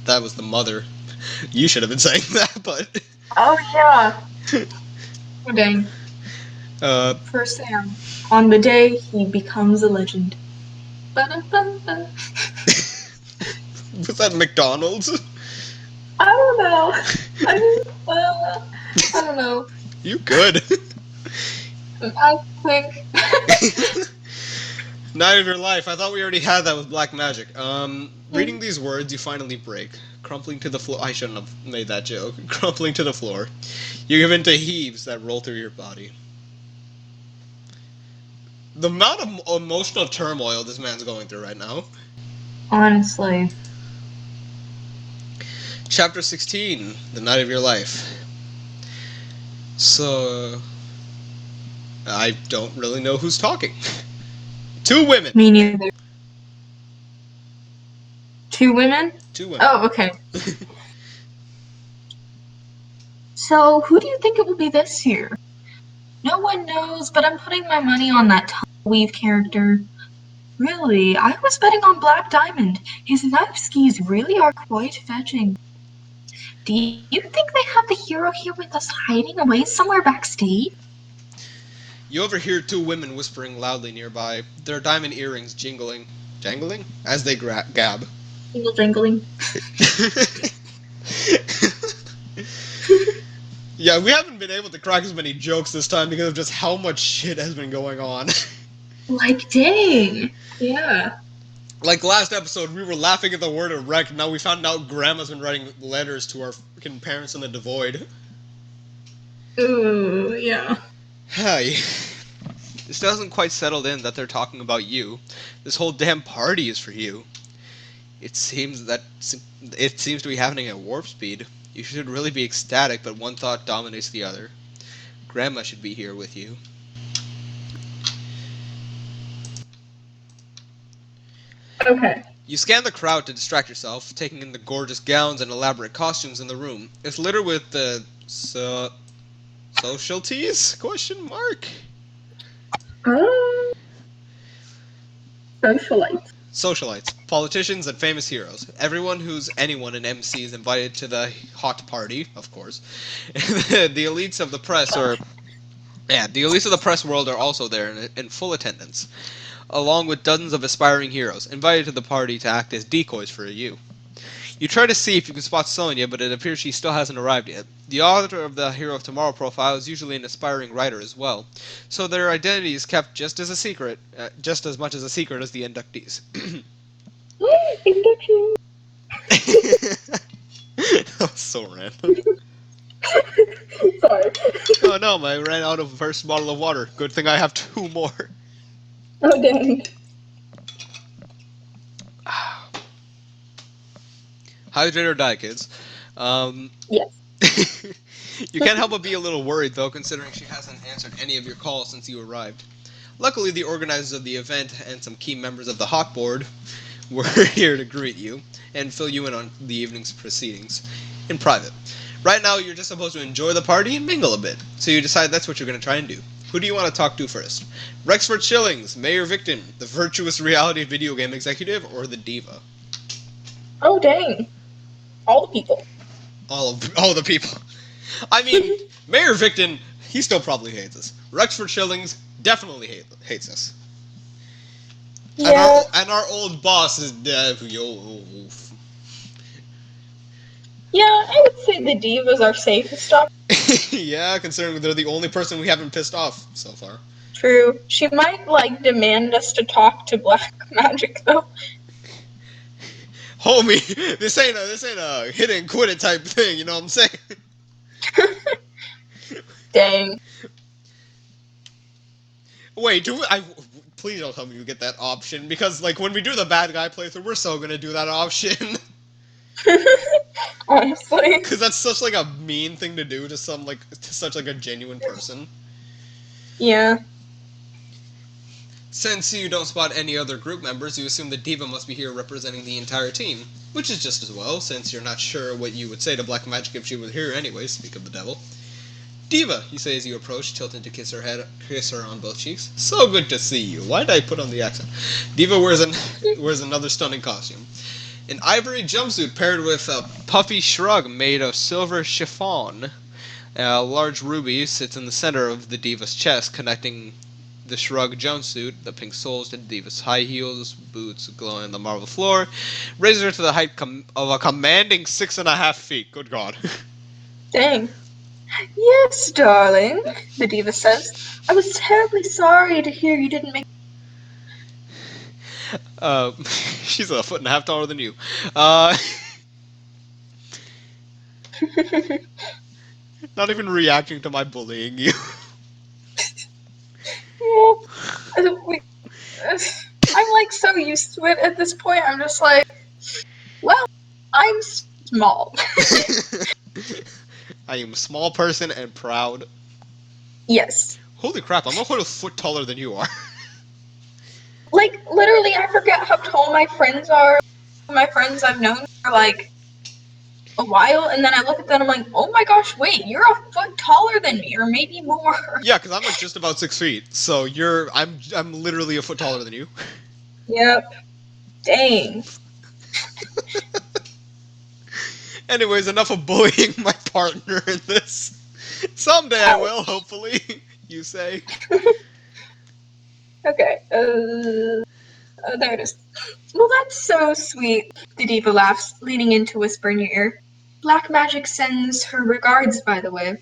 That was the mother. You should have been saying that, but... Oh yeah. Oh dang. For Sam, on the day he becomes a legend. Ba-da-ba-ba. Was that McDonald's? I don't know. I don't know. You good. I think. Night of your life. I thought we already had that with Black Magic. Reading these words, you finally break. Crumpling to the floor. I shouldn't have made that joke. Crumpling to the floor. You give in to heaves that roll through your body. The amount of emotional turmoil this man's going through right now. Honestly. Chapter 16, The Night of Your Life. So, I don't really know who's talking. Two women. Me neither. Two women? Two women. Oh, okay. So, who do you think it will be this year? No one knows, but I'm putting my money on that Weave character. Really, I was betting on Black Diamond. His knife skis really are quite fetching. Do you think they have the hero here with us hiding away somewhere backstage? You overhear two women whispering loudly nearby, their diamond earrings jangling, as they gab. Jingle jangling. Yeah, we haven't been able to crack as many jokes this time because of just how much shit has been going on. Like, dang. Yeah. Like last episode, we were laughing at the word erect, now we found out Grandma's been writing letters to our fucking parents in the devoid. Ooh, yeah. Hi. This doesn't quite settled in that they're talking about you. This whole damn party is for you. It seems to be happening at warp speed. You should really be ecstatic, but one thought dominates the other. Grandma should be here with you. Okay. You scan the crowd to distract yourself, taking in the gorgeous gowns and elaborate costumes in the room. It's littered with the socialties? Question mark. Socialites. Socialites, politicians, and famous heroes. Everyone who's anyone in MC is invited to the hot party, of course. The elites of the press the elites of the press world are also there in full attendance, along with dozens of aspiring heroes, invited to the party to act as decoys for you. You try to see if you can spot Sonya, but it appears she still hasn't arrived yet. The author of the Hero of Tomorrow profile is usually an aspiring writer as well, so their identity is kept just as much as a secret as the inductees. Induction. That was so random. Sorry. Oh no, I ran out of the first bottle of water. Good thing I have two more. Oh, dang. Hydrate or die, kids. Yes. You can't help but be a little worried, though, considering she hasn't answered any of your calls since you arrived. Luckily, the organizers of the event and some key members of the Hot Board were here to greet you and fill you in on the evening's proceedings in private. Right now, you're just supposed to enjoy the party and mingle a bit, so you decide that's what you're going to try and do. Who do you want to talk to first? Rexford Shillings, Mayor Victon, the virtuous reality video game executive, or the diva? Oh, dang. All the people. All the people. I mean, Mayor Victon, he still probably hates us. Rexford Shillings definitely hates us. Yeah. And our old boss is Yeah, I would say the divas are safest option. yeah, considering they're the only person we haven't pissed off so far. True. She might, demand us to talk to Black Magic, though. Homie, this ain't a hit and quit it type thing, you know what I'm saying? Dang. Wait, please don't tell me you get that option, because, when we do the bad guy playthrough, we're so gonna do that option. Honestly. Because that's such, a mean thing to do to such a genuine person. Yeah. Since you don't spot any other group members, you assume the diva must be here representing the entire team, which is just as well, since you're not sure what you would say to Black Magic if she were here anyway, speak of the devil. Diva, you say as you approach, tilting to kiss her on both cheeks. So good to see you. Why did I put on the accent? Diva wears another stunning costume. An ivory jumpsuit paired with a puffy shrug made of silver chiffon. A large ruby sits in the center of the diva's chest, connecting the shrug jumpsuit, the pink soles to the diva's high heels, boots glowing on the marble floor, raises her to the height of a commanding 6.5 feet. Good God. Dang. Yes, darling, the diva says. I was terribly sorry to hear you didn't make... She's 1.5 feet taller than you. Not even reacting to my bullying you. Yeah. so used to it at this point. I'm just like, well, I'm small. I am a small person and proud. Yes. Holy crap, I'm a whole foot taller than you are. Like, literally, I forget how tall my friends are. My friends I've known for, like, a while, and then I look at them and I'm like, oh my gosh, wait, you're a foot taller than me, or maybe more. Yeah, because I'm like just about 6 feet, so I'm literally a foot taller than you. Yep. Dang. Anyways, enough of bullying my partner in this. Someday I will, hopefully, you say. Okay, there it is. Well, that's so sweet, the diva laughs, leaning in to whisper in your ear. Black Magic sends her regards, by the way.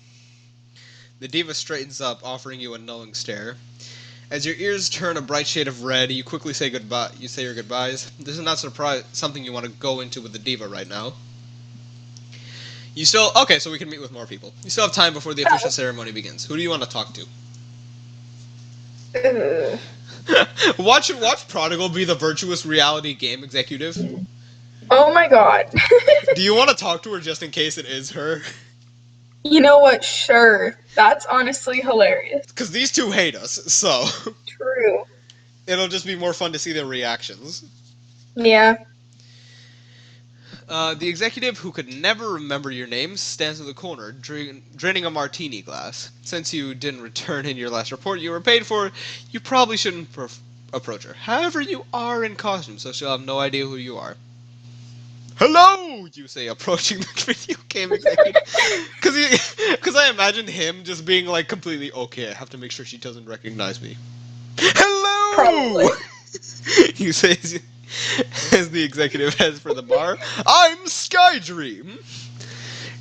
The diva straightens up, offering you a knowing stare. As your ears turn a bright shade of red, you quickly say goodbye. You say your goodbyes. This is not something you want to go into with the diva right now. Okay, so we can meet with more people. You still have time before the official ceremony begins. Who do you want to talk to? Watch Prodigal be the virtuous reality game executive. Oh my god. Do you want to talk to her just in case it is her? You know what? Sure. That's honestly hilarious. Because these two hate us, so True. it'll just be more fun to see their reactions. Yeah. The executive, who could never remember your name, stands in the corner, draining a martini glass. Since you didn't return in your last report you were paid for, you probably shouldn't approach her. However, you are in costume, so she'll have no idea who you are. Hello, you say, approaching the video game executive. Because I imagine him just being like completely, okay, I have to make sure she doesn't recognize me. Hello! Probably. You say as the executive heads for the bar. I'm Skydream!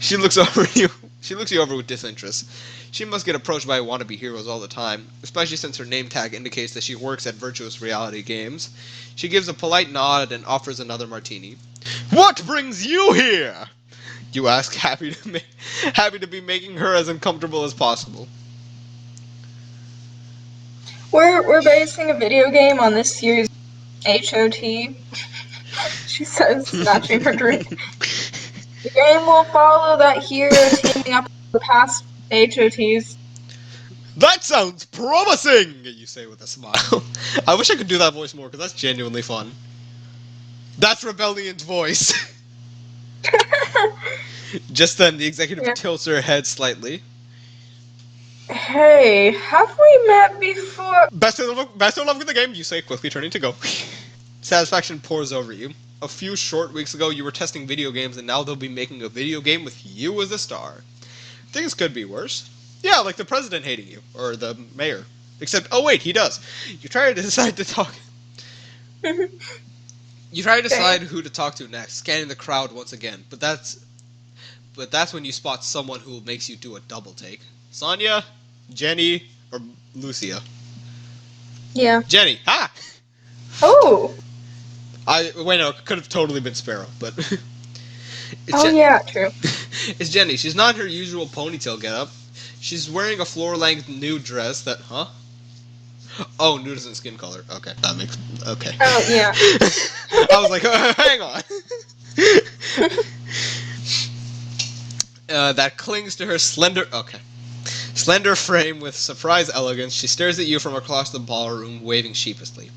She looks you over with disinterest. She must get approached by wannabe heroes all the time, especially since her name tag indicates that she works at Virtuous Reality Games. She gives a polite nod and offers another martini. What brings you here? You ask, happy to be making her as uncomfortable as possible. We're basing a video game on this year's HOT. She says, snatching her drink. The game will follow that hero teaming up with the past HOTs. That sounds promising, you say with a smile. I wish I could do that voice more, because that's genuinely fun. That's Rebellion's voice. Just then, the executive tilts her head slightly. Hey, have we met before? Best of luck with the game, you say, quickly turning to go. Satisfaction pours over you. A few short weeks ago, you were testing video games, and now they'll be making a video game with you as a star. Things could be worse. Yeah, like the president hating you, or the mayor. Except, oh wait, he does. You try to decide to talk. You try to decide who to talk to next, scanning the crowd once again. But that's when you spot someone who makes you do a double take. Sonia, Jenny, or Lucia? Yeah. Jenny. Ha! Oh. No, it could have totally been Sparrow, but. Yeah, true. It's Jenny. She's not her usual ponytail getup. She's wearing a floor-length nude dress that, huh? Oh, nude isn't skin color. Okay, that makes, okay. Oh, yeah. I was like, hang on. That clings to her slender frame with surprise elegance. She stares at you from across the ballroom, waving sheepishly.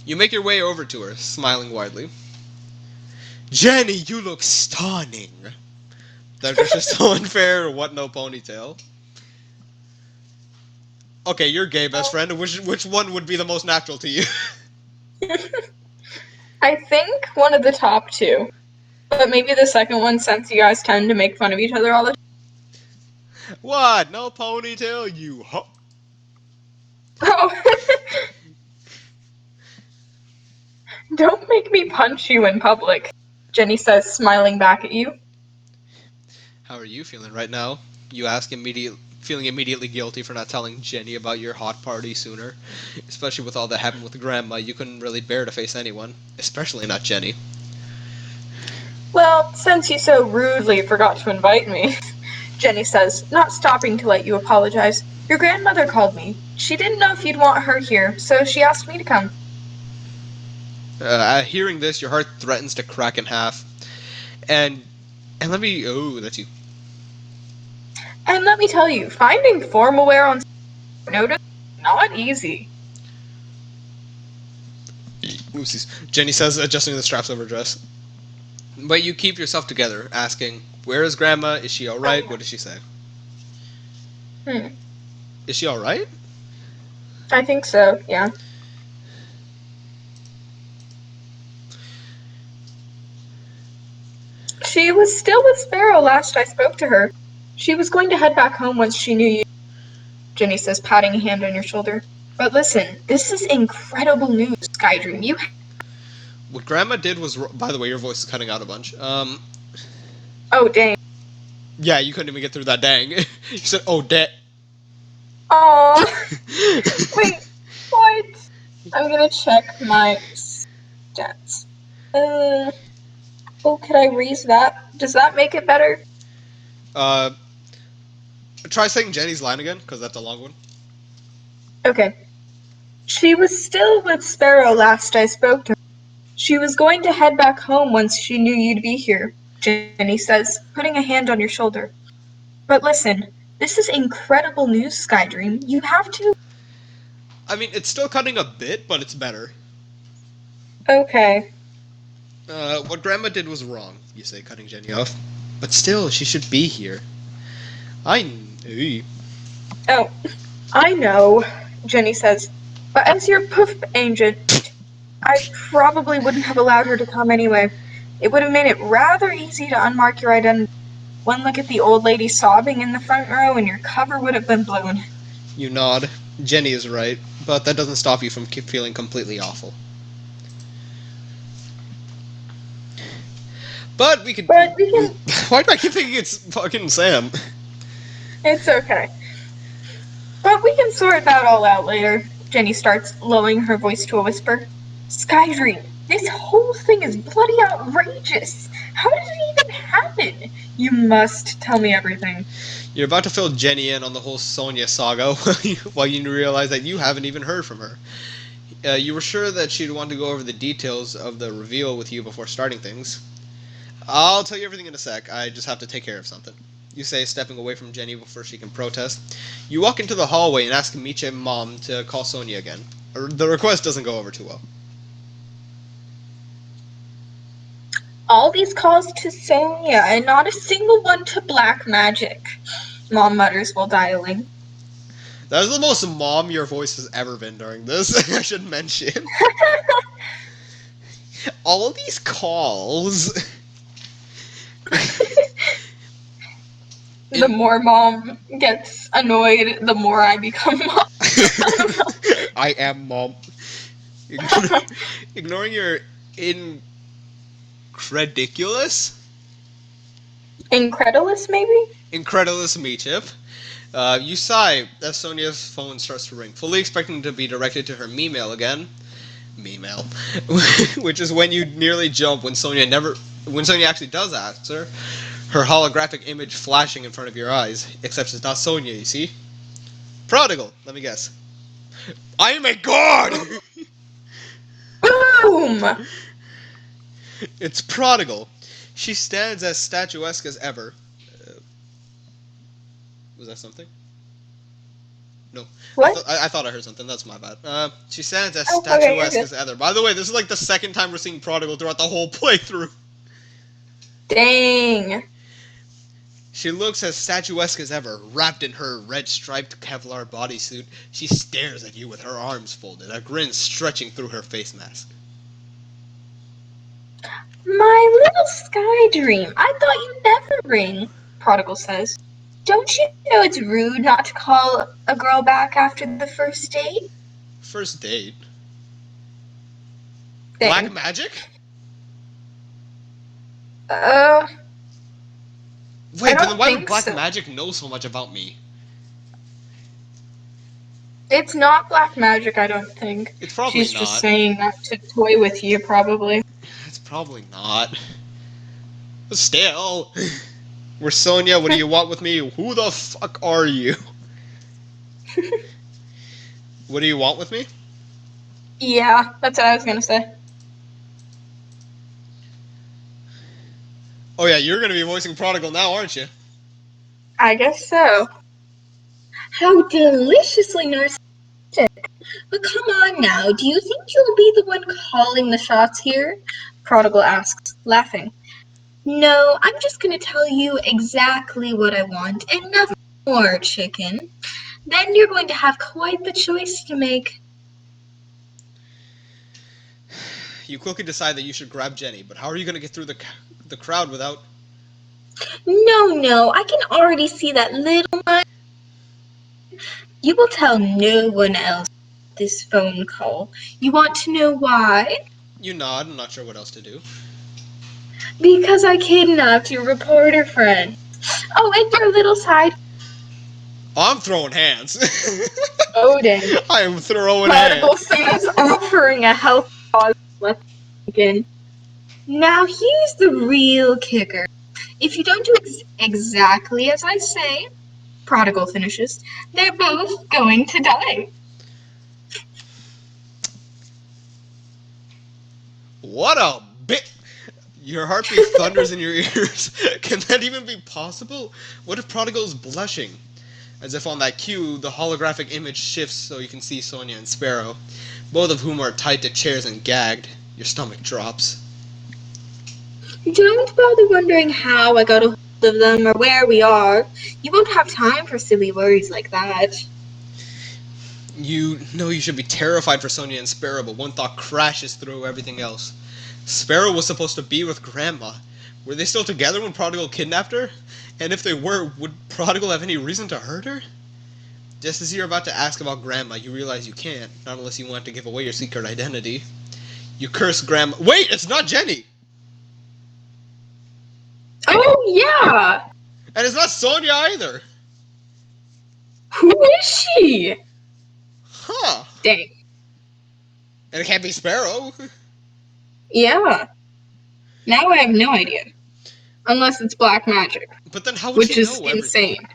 You make your way over to her, smiling widely. Jenny, you look stunning. That dress is so unfair. What, no ponytail? Okay, you're gay, best friend. Which one would be the most natural to you? I think one of the top two. But maybe the second one, since you guys tend to make fun of each other all the time. What? No ponytail? You ho- Oh. Don't make me punch you in public, Jenny says, smiling back at you. How are you feeling right now? You ask, feeling immediately guilty for not telling Jenny about your hot party sooner. Especially with all that happened with Grandma, you couldn't really bear to face anyone. Especially not Jenny. Well, since you so rudely forgot to invite me, Jenny says, not stopping to let you apologize. Your grandmother called me. She didn't know if you'd want her here, so she asked me to come. Hearing this, your heart threatens to crack in half. And let me... Oh, that's you. And let me tell you, finding formal wear on notice is not easy. Oopsies. Jenny says, adjusting the straps of her dress. But you keep yourself together, asking, where is Grandma? Is she alright? What does she say? Is she alright? I think so, yeah. She was still with Sparrow last I spoke to her. She was going to head back home once she knew you, Jenny says, patting a hand on your shoulder. But listen, this is incredible news, Skydream. You What Grandma did was... By the way, your voice is cutting out a bunch. Oh, dang. Yeah, you couldn't even get through that dang. You said, oh, Aww. Wait, what? I'm gonna check my stats. Oh, could I raise that? Does that make it better? Try saying Jenny's line again, because that's a long one. Okay. She was still with Sparrow last I spoke to her. She was going to head back home once she knew you'd be here, Jenny says, putting a hand on your shoulder. But listen, this is incredible news, Skydream. You have to... I mean, it's still cutting a bit, but it's better. Okay. What Grandma did was wrong, you say, cutting Jenny off. But still, she should be here. Oh, I know, Jenny says. But as your poof agent, I probably wouldn't have allowed her to come anyway. It would have made it rather easy to unmark your identity. One look at the old lady sobbing in the front row and your cover would have been blown. You nod. Jenny is right, but that doesn't stop you from feeling completely awful. But we can... But we can... Why do I keep thinking it's fucking Sam? It's okay. But we can sort that all out later. Jenny starts, lowering her voice to a whisper. Skydream, this whole thing is bloody outrageous. How did it even happen? You must tell me everything. You're about to fill Jenny in on the whole Sonia saga while you realize that you haven't even heard from her. You were sure that she'd want to go over the details of the reveal with you before starting things. I'll tell you everything in a sec. I just have to take care of something. You say, stepping away from Jenny before she can protest. You walk into the hallway and ask Miche's mom to call Sonia again. The request doesn't go over too well. All these calls to Sonia and not a single one to Black Magic, Mom mutters while dialing. That is the most mom your voice has ever been during this, I should mention. All these calls... The more Mom gets annoyed, the more I become Mom. I am Mom. Ignoring your incredulous? Incredulous, maybe? Incredulous Meechip. You sigh as Sonia's phone starts to ring, fully expecting to be directed to her me-mail again. Me-mail. Which is when you nearly jump when Sonia actually does answer. Her holographic image flashing in front of your eyes. Except it's not Sonia, you see? Prodigal, let me guess. I am a god! Boom! It's Prodigal. She stands as statuesque as ever. Was that something? No. What? I thought I heard something. That's my bad. She stands as Oh, okay, statuesque you're as ever. By the way, this is like the second time we're seeing Prodigal throughout the whole playthrough. Dang. She looks as statuesque as ever, wrapped in her red-striped Kevlar bodysuit. She stares at you with her arms folded, a grin stretching through her face mask. My little Skydream, I thought you'd never ring, Prodigal says. Don't you know it's rude not to call a girl back after the first date? First date? Dang. Black magic? Wait, but then why would Black Magic know so much about me? It's not Black Magic, I don't think. It's probably She's not. just saying that to toy with you, probably. It's probably not. But still. We're Sonia, what do you want with me? Who the fuck are you? What do you want with me? Yeah, that's what I was gonna say. Oh yeah, you're gonna be voicing Prodigal now, aren't you? I guess so. How deliciously narcissistic. But come on now, do you think you'll be the one calling the shots here? Prodigal asks, laughing. No, I'm just going to tell you exactly what I want and nothing more, chicken. Then you're going to have quite the choice to make. You quickly decide that you should grab Jenny, but how are you gonna get through the crowd without? No, I can already see that little mind. You will tell no one else this phone call. You want to know why? You nod. I'm not sure what else to do. Because I kidnapped your reporter friend. Oh, and your little side. I'm throwing hands. Odin. I am throwing Prodigal hands. says, offering a health cause. Let's begin. Now here's the real kicker. If you don't do exactly as I say, Prodigal finishes, they're both going to die. What a bit! Your heartbeat thunders in your ears. Can that even be possible? What if Prodigal is blushing? As if on that cue, the holographic image shifts so you can see Sonia and Sparrow, both of whom are tied to chairs and gagged. Your stomach drops. Don't bother wondering how I got a hold of them or where we are. You won't have time for silly worries like that. You know you should be terrified for Sonia and Sparrow, but one thought crashes through everything else. Sparrow was supposed to be with Grandma. Were they still together when Prodigal kidnapped her? And if they were, would Prodigal have any reason to hurt her? Just as you're about to ask about Grandma, you realize you can't, not unless you want to give away your secret identity. You curse Grandma. Wait, it's not Jenny! Oh, yeah! And it's not Sonia either! Who is she? Huh. Dang. And it can't be Sparrow. Yeah. Now I have no idea. Unless it's black magic, But then how would which she is know everything? insane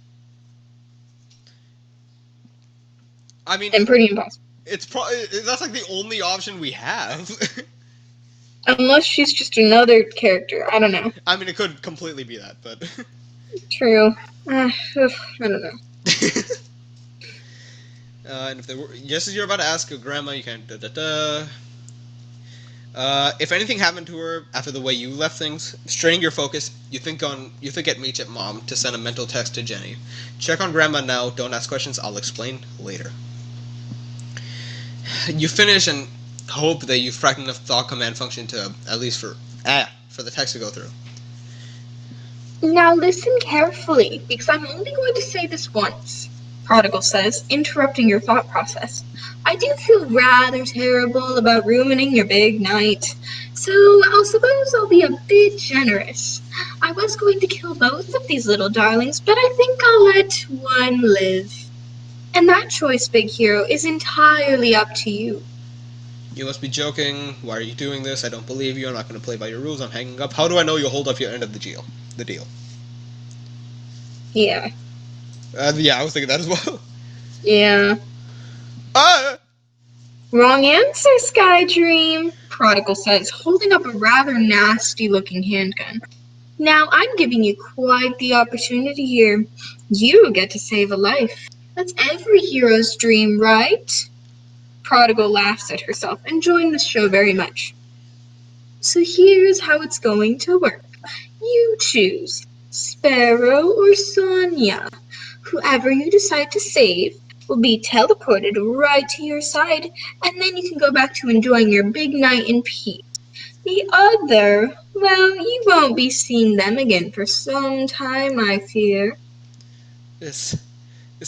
I mean, and pretty impossible. it's that's like the only option we have. Unless she's just another character. I don't know. I mean, it could completely be that, but... True. I don't know. And if they were, just as you're about to ask a Grandma, you can if anything happened to her after the way you left things, straining your focus, you think at Meech at Mom to send a mental text to Jenny. Check on Grandma now. Don't ask questions. I'll explain later. You finish and hope that you've cracked enough thought command function to at least for the text to go through. Now listen carefully, because I'm only going to say this once, Prodigal says, interrupting your thought process. I do feel rather terrible about ruining your big night, so I suppose I'll be a bit generous. I was going to kill both of these little darlings, but I think I'll let one live. And that choice, big hero, is entirely up to you. You must be joking. Why are you doing this? I don't believe you. I'm not going to play by your rules. I'm hanging up. How do I know you'll hold up your end of the deal? Yeah. Yeah, I was thinking that as well. Yeah. Wrong answer, Sky Dream, Prodigal says, holding up a rather nasty-looking handgun. Now I'm giving you quite the opportunity here. You get to save a life. That's every hero's dream, right? Prodigal laughs at herself, enjoying the show very much. So here's how it's going to work. You choose Sparrow or Sonia. Whoever you decide to save will be teleported right to your side, and then you can go back to enjoying your big night in peace. The other, well, you won't be seeing them again for some time, I fear. This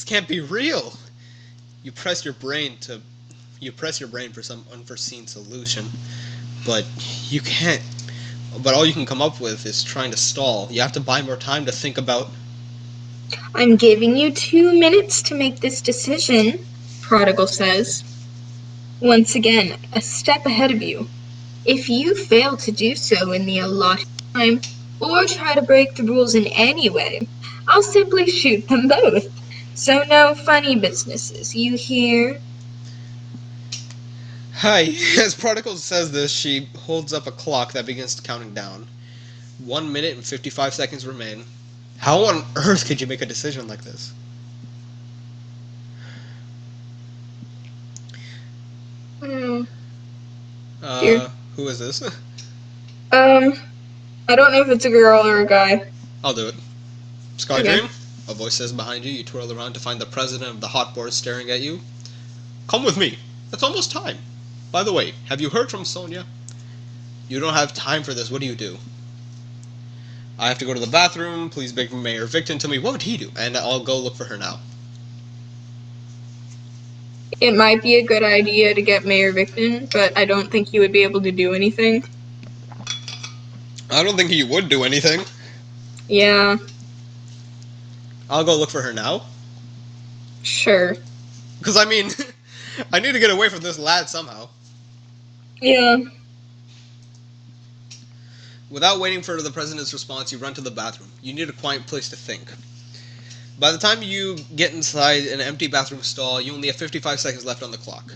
can't be real. You press your brain for some unforeseen solution, but you can't. But all you can come up with is trying to stall. You have to buy more time to think about. I'm giving you 2 minutes to make this decision, Prodigal says. Once again, a step ahead of you. If you fail to do so in the allotted time, or try to break the rules in any way, I'll simply shoot them both. So no funny businesses, you hear? Hi. As Prodigal says this, she holds up a clock that begins counting down. 1 minute and 55 seconds remain. How on earth could you make a decision like this? Hmm. Dear. Who is this? I don't know if it's a girl or a guy. I'll do it. Sky Okay. Dream? A voice says behind you. You twirl around to find the president of the hot board staring at you. Come with me. It's almost time. By the way, have you heard from Sonia? You don't have time for this. What do you do? I have to go to the bathroom. Please bring Mayor Victon to me. What would he do? And I'll go look for her now. It might be a good idea to get Mayor Victon, but I don't think he would be able to do anything. I don't think he would do anything. Yeah, I'll go look for her now. sure. Because, I mean, I need to get away from this lad somehow. Yeah. Without waiting for the president's response, you run to the bathroom. You need a quiet place to think. By the time you get inside an empty bathroom stall, you only have 55 seconds left on the clock.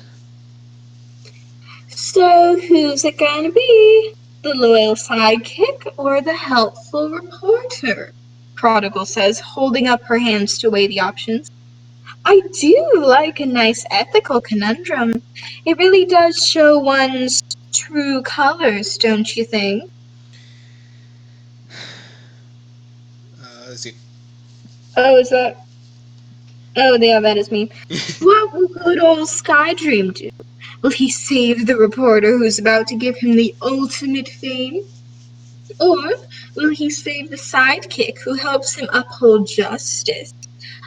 So, who's it gonna be? The loyal sidekick or the helpful reporter? Prodigal says, holding up her hands to weigh the options. I do like a nice ethical conundrum. It really does show one's true colors, don't you think? Let's see. Oh, is that... Oh, yeah, that is me. What will good old Skydream do? Will he save the reporter who's about to give him the ultimate fame? Or will he save the sidekick who helps him uphold justice?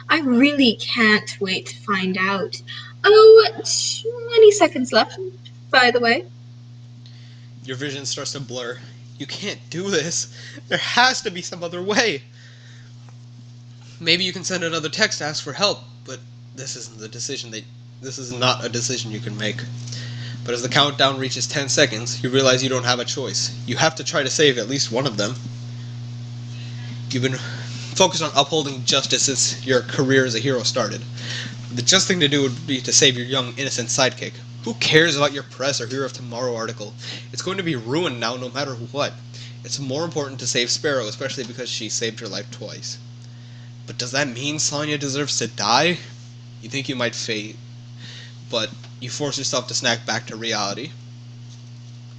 I really can't wait to find out. Oh, 20 seconds left, by the way. Your vision starts to blur. You can't do this. There has to be some other way. Maybe you can send another text to ask for help, but this isn't the decision this is not a decision you can make. But as the countdown reaches 10 seconds, you realize you don't have a choice. You have to try to save at least one of them. You've been focused on upholding justice since your career as a hero started. The just thing to do would be to save your young, innocent sidekick. Who cares about your press or Hero of Tomorrow article? It's going to be ruined now no matter what. It's more important to save Sparrow, especially because she saved your life twice. But does that mean Sonia deserves to die? You think you might fade, but you force yourself to snap back to reality.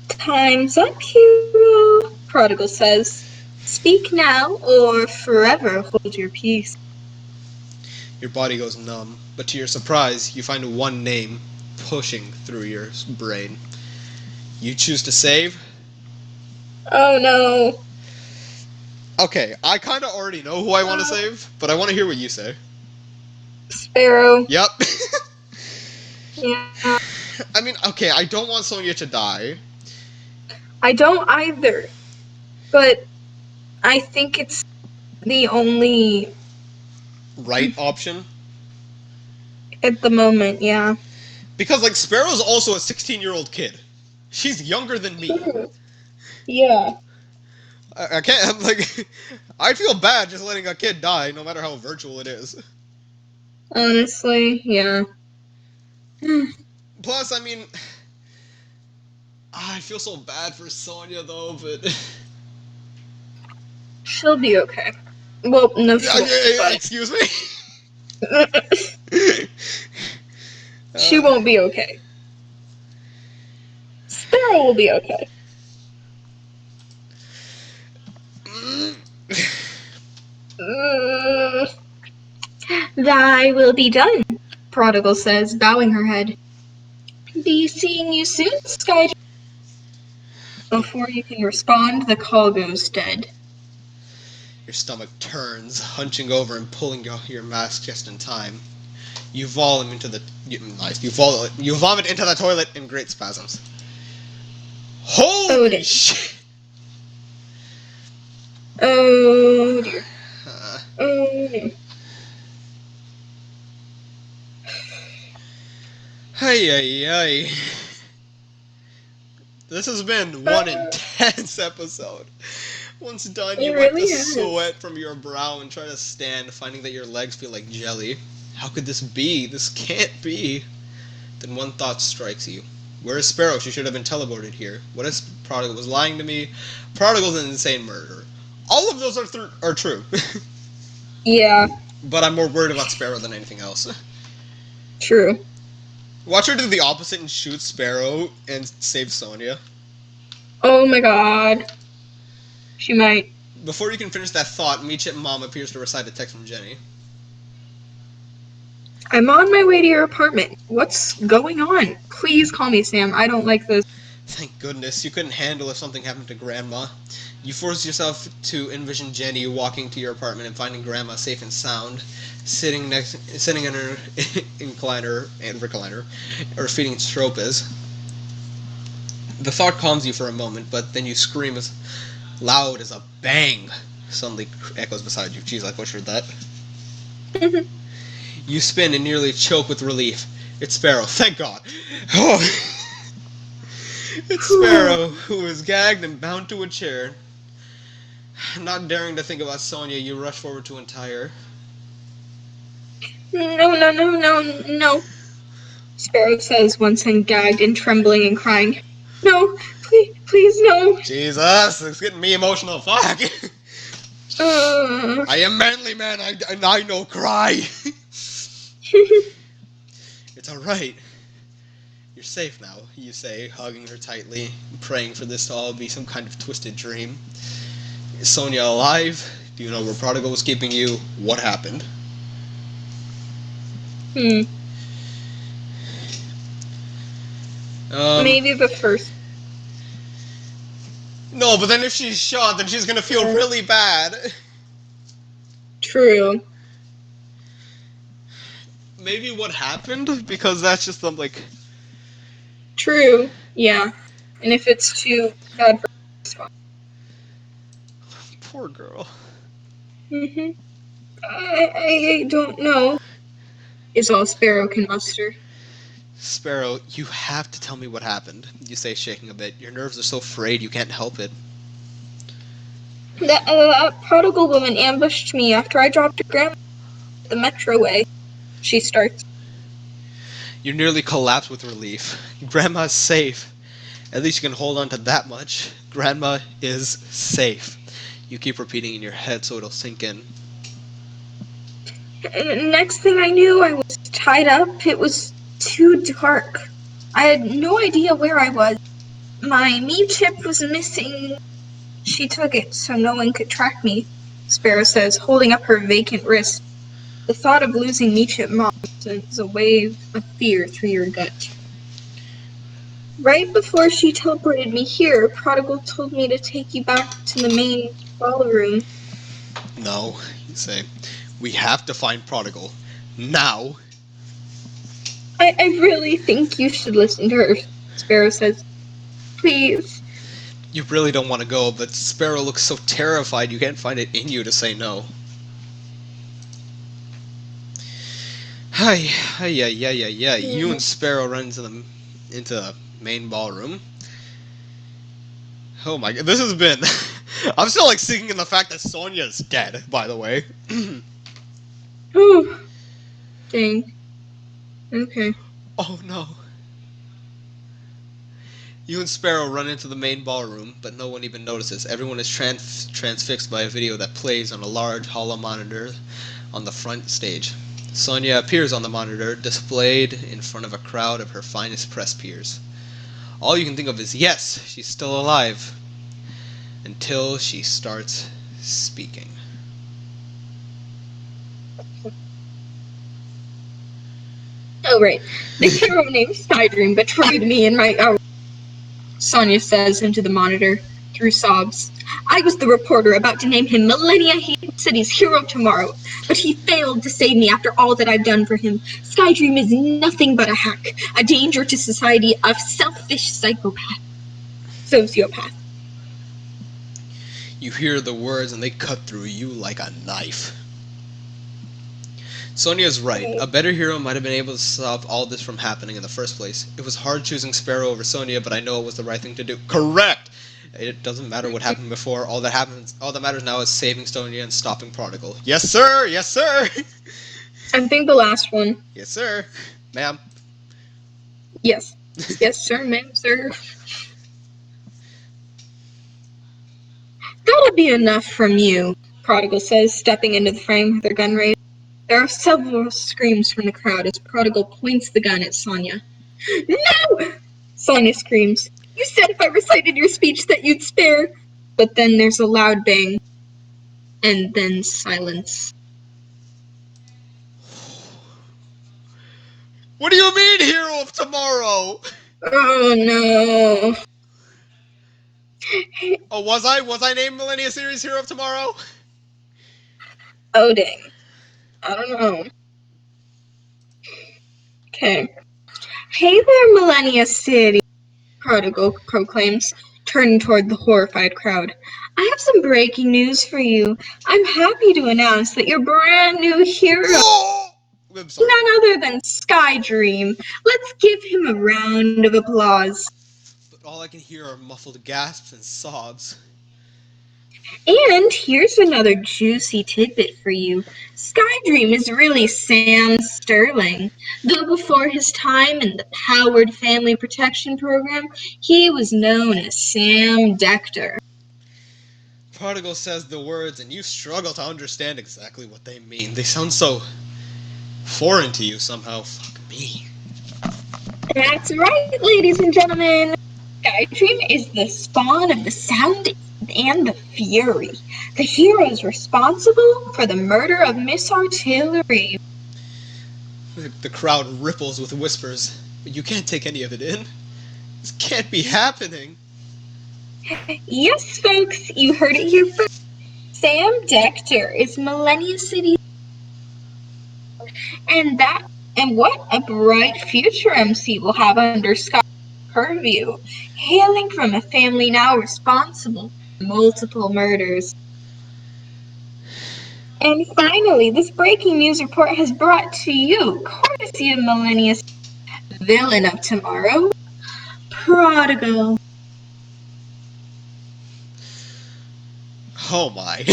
Time's up, hero, Prodigal says. Speak now or forever hold your peace. Your body goes numb, but to your surprise, you find one name pushing through your brain. You choose to save? Oh no. Okay, I kind of already know who I want to save, but I want to hear what you say. Sparrow. Yep. Yeah. I mean, okay, I don't want Sonia to die. I don't either. But I think it's the only Right option? at the moment, yeah. Because, like, Sparrow's also a 16-year-old kid. She's younger than me. Yeah. I can't, I'm like, I feel bad just letting a kid die, no matter how virtual it is. Honestly, yeah. Plus, I mean, I feel so bad for Sonya, though, but... She'll be okay. Well, no, she won't, Excuse me? but she won't be okay. Sparrow will be okay. Thy will be done, Prodigal says, bowing her head. Be seeing you soon, Sky. Before you can respond, the call goes dead. Your stomach turns, hunching over and pulling your mask just in time. You vomit into the you vomit into the toilet in great spasms. Holy shit! Oh dear. Oh no. Hey. This has been one intense episode. Once done, you wipe the sweat from your brow and try to stand, finding that your legs feel like jelly. How could this be? This can't be. Then one thought strikes you. Where is Sparrow? She should have been teleported here. What if Prodigal was lying to me? Prodigal's an insane murderer. All of those are true. Yeah, But I'm more worried about Sparrow than anything else. true. Watch her do the opposite and shoot Sparrow and save Sonya. Oh my god. She might. Before you can finish that thought, Meechip Mom appears to recite a text from Jenny. I'm on my way to your apartment. What's going on? Please call me Sam. I don't like this. Thank goodness, you couldn't handle if something happened to Grandma. You forced yourself to envision Jenny walking to your apartment and finding Grandma safe and sound, sitting in her recliner, or feeding Stropes. The thought calms you for a moment, but then you scream as loud as a bang suddenly echoes beside you. Jeez, I butchered that. You spin and nearly choke with relief. It's Sparrow, thank God. Oh. It's Sparrow, who is gagged and bound to a chair. Not daring to think about Sonya, you rush forward to untie her. No. Sparrow says once I'm gagged and trembling and crying. No, please no. Jesus, it's getting me emotional, fuck. I am manly man, I know cry. It's alright. You're safe now, you say, hugging her tightly, praying for this to all be some kind of twisted dream. Is Sonya alive? Do you know where Prodigal was keeping you? What happened? Maybe the first. No, but then if she's shot, then she's gonna feel really bad. True. Maybe what happened? Because that's just some, like... True, yeah. And if it's too bad for this one. Poor girl. I don't know. Is all Sparrow can muster. Sparrow, you have to tell me what happened. You say, shaking a bit. Your nerves are so frayed you can't help it. That prodigal woman ambushed me after I dropped her grandma at the metro way. She starts. You nearly collapse with relief. Grandma's safe. At least you can hold on to that much. Grandma is safe. You keep repeating in your head so it'll sink in. Next thing I knew, I was tied up. It was too dark. I had no idea where I was. My me chip was missing. She took it so no one could track me, Sparrow says, holding up her vacant wrist. The thought of losing me chip mom sends a wave of fear through your gut. Right before she teleported me here, Prodigal told me to take you back to the main ballroom. No, you say. We have to find Prodigal. Now. I really think you should listen to her, Sparrow says. Please. You really don't want to go, but Sparrow looks so terrified you can't find it in you to say no. Yeah. You and Sparrow run into the main ballroom. Oh my god, this has been... I'm still like sinking in the fact that Sonya's dead, by the way. Oh, dang. Okay. Oh no. You and Sparrow run into the main ballroom, but no one even notices. Everyone is transfixed by a video that plays on a large hollow monitor on the front stage. Sonya appears on the monitor, displayed in front of a crowd of her finest press peers. All you can think of is, yes, she's still alive. Until she starts speaking. Oh, right. The hero named Skydream betrayed me in my hour. Sonya says into the monitor through sobs. I was the reporter about to name him Millennia Haven City's Hero tomorrow, but he failed to save me after all that I've done for him. Skydream is nothing but a hack, a danger to society, a selfish sociopath. You hear the words and they cut through you like a knife. Sonya's right. A better hero might have been able to stop all this from happening in the first place. It was hard choosing Sparrow over Sonya, but I know it was the right thing to do. Correct! It doesn't matter what happened before. All that matters now is saving Sonya and stopping Prodigal. Yes, sir! Yes, sir! I think the last one. Yes, sir. Ma'am. Yes. Yes, sir, ma'am, sir. That'll be enough from you, Prodigal says, stepping into the frame with her gun raised. There are several screams from the crowd as Prodigal points the gun at Sonia. No! Sonia screams. You said if I recited your speech that you'd spare. But then there's a loud bang. And then silence. What do you mean, hero of tomorrow? Oh no. Oh, was I named Millennia Series Hero of Tomorrow? Oh dang. I don't know. Okay. Hey there, Millennia City, Prodigal proclaims, turning toward the horrified crowd. I have some breaking news for you. I'm happy to announce that your brand new hero Oh! I'm sorry. none other than Sky Dream. Let's give him a round of applause. But all I can hear are muffled gasps and sobs. And here's another juicy tidbit for you. Sky Dream is really Sam Sterling. Though before his time in the Powered Family Protection Program, he was known as Sam Dector. Prodigal says the words, and you struggle to understand exactly what they mean. They sound so foreign to you somehow. Fuck me. That's right, ladies and gentlemen. Sky Dream is the spawn of the Sound and the Fury. The hero is responsible for the murder of Miss Artillery. The crowd ripples with whispers, but you can't take any of it in. This can't be happening. Yes, folks, you heard it here first. Sam Dector is Millennia City, and what a bright future MC will have under Scott's purview, hailing from a family now responsible for multiple murders. And finally, this breaking news report has brought to you, courtesy of Millennia's villain of tomorrow, Prodigal. Oh my.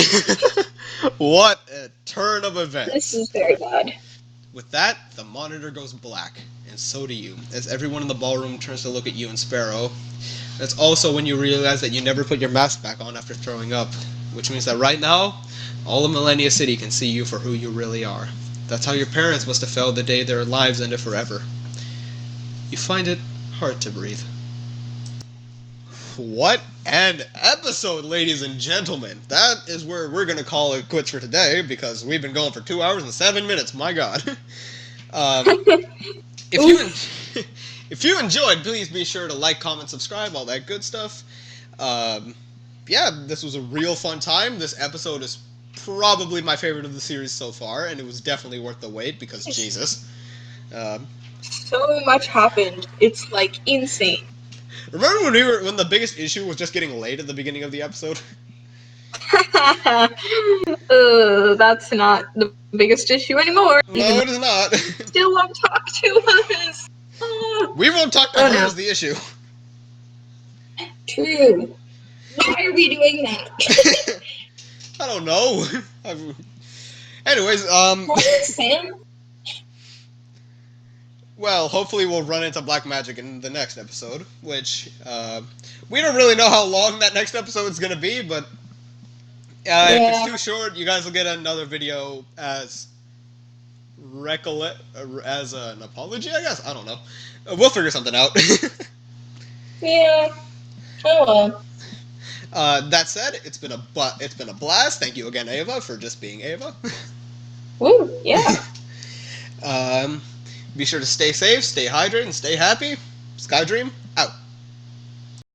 What a turn of events. This is very bad. With that, the monitor goes black, and so do you, as everyone in the ballroom turns to look at you and Sparrow. That's also when you realize that you never put your mask back on after throwing up, which means that right now, all of Millennia City can see you for who you really are. That's how your parents must have felt the day their lives ended forever. You find it hard to breathe. What an episode, ladies and gentlemen. That is where we're going to call it quits for today, because we've been going for 2 hours and 7 minutes. My God. If you enjoyed, please be sure to like, comment, subscribe, all that good stuff. Yeah, this was a real fun time. This episode is probably my favorite of the series so far, and it was definitely worth the wait, because Jesus. So much happened. It's like insane. Remember when the biggest issue was just getting late at the beginning of the episode? That's not the biggest issue anymore. No, it is not. Still won't talk to us. We won't talk to her no. is the issue. True. Why are we doing that? I don't know. Anyways, Sam? well, hopefully we'll run into black magic in the next episode, which, we don't really know how long that next episode is going to be, but if it's too short, you guys will get another video as as an apology, I guess? I don't know. We'll figure something out. Yeah. Oh well. That said, it's been a blast. Thank you again, Ava, for just being Ava. Woo, yeah. Be sure to stay safe, stay hydrated, and stay happy. Sky Dream,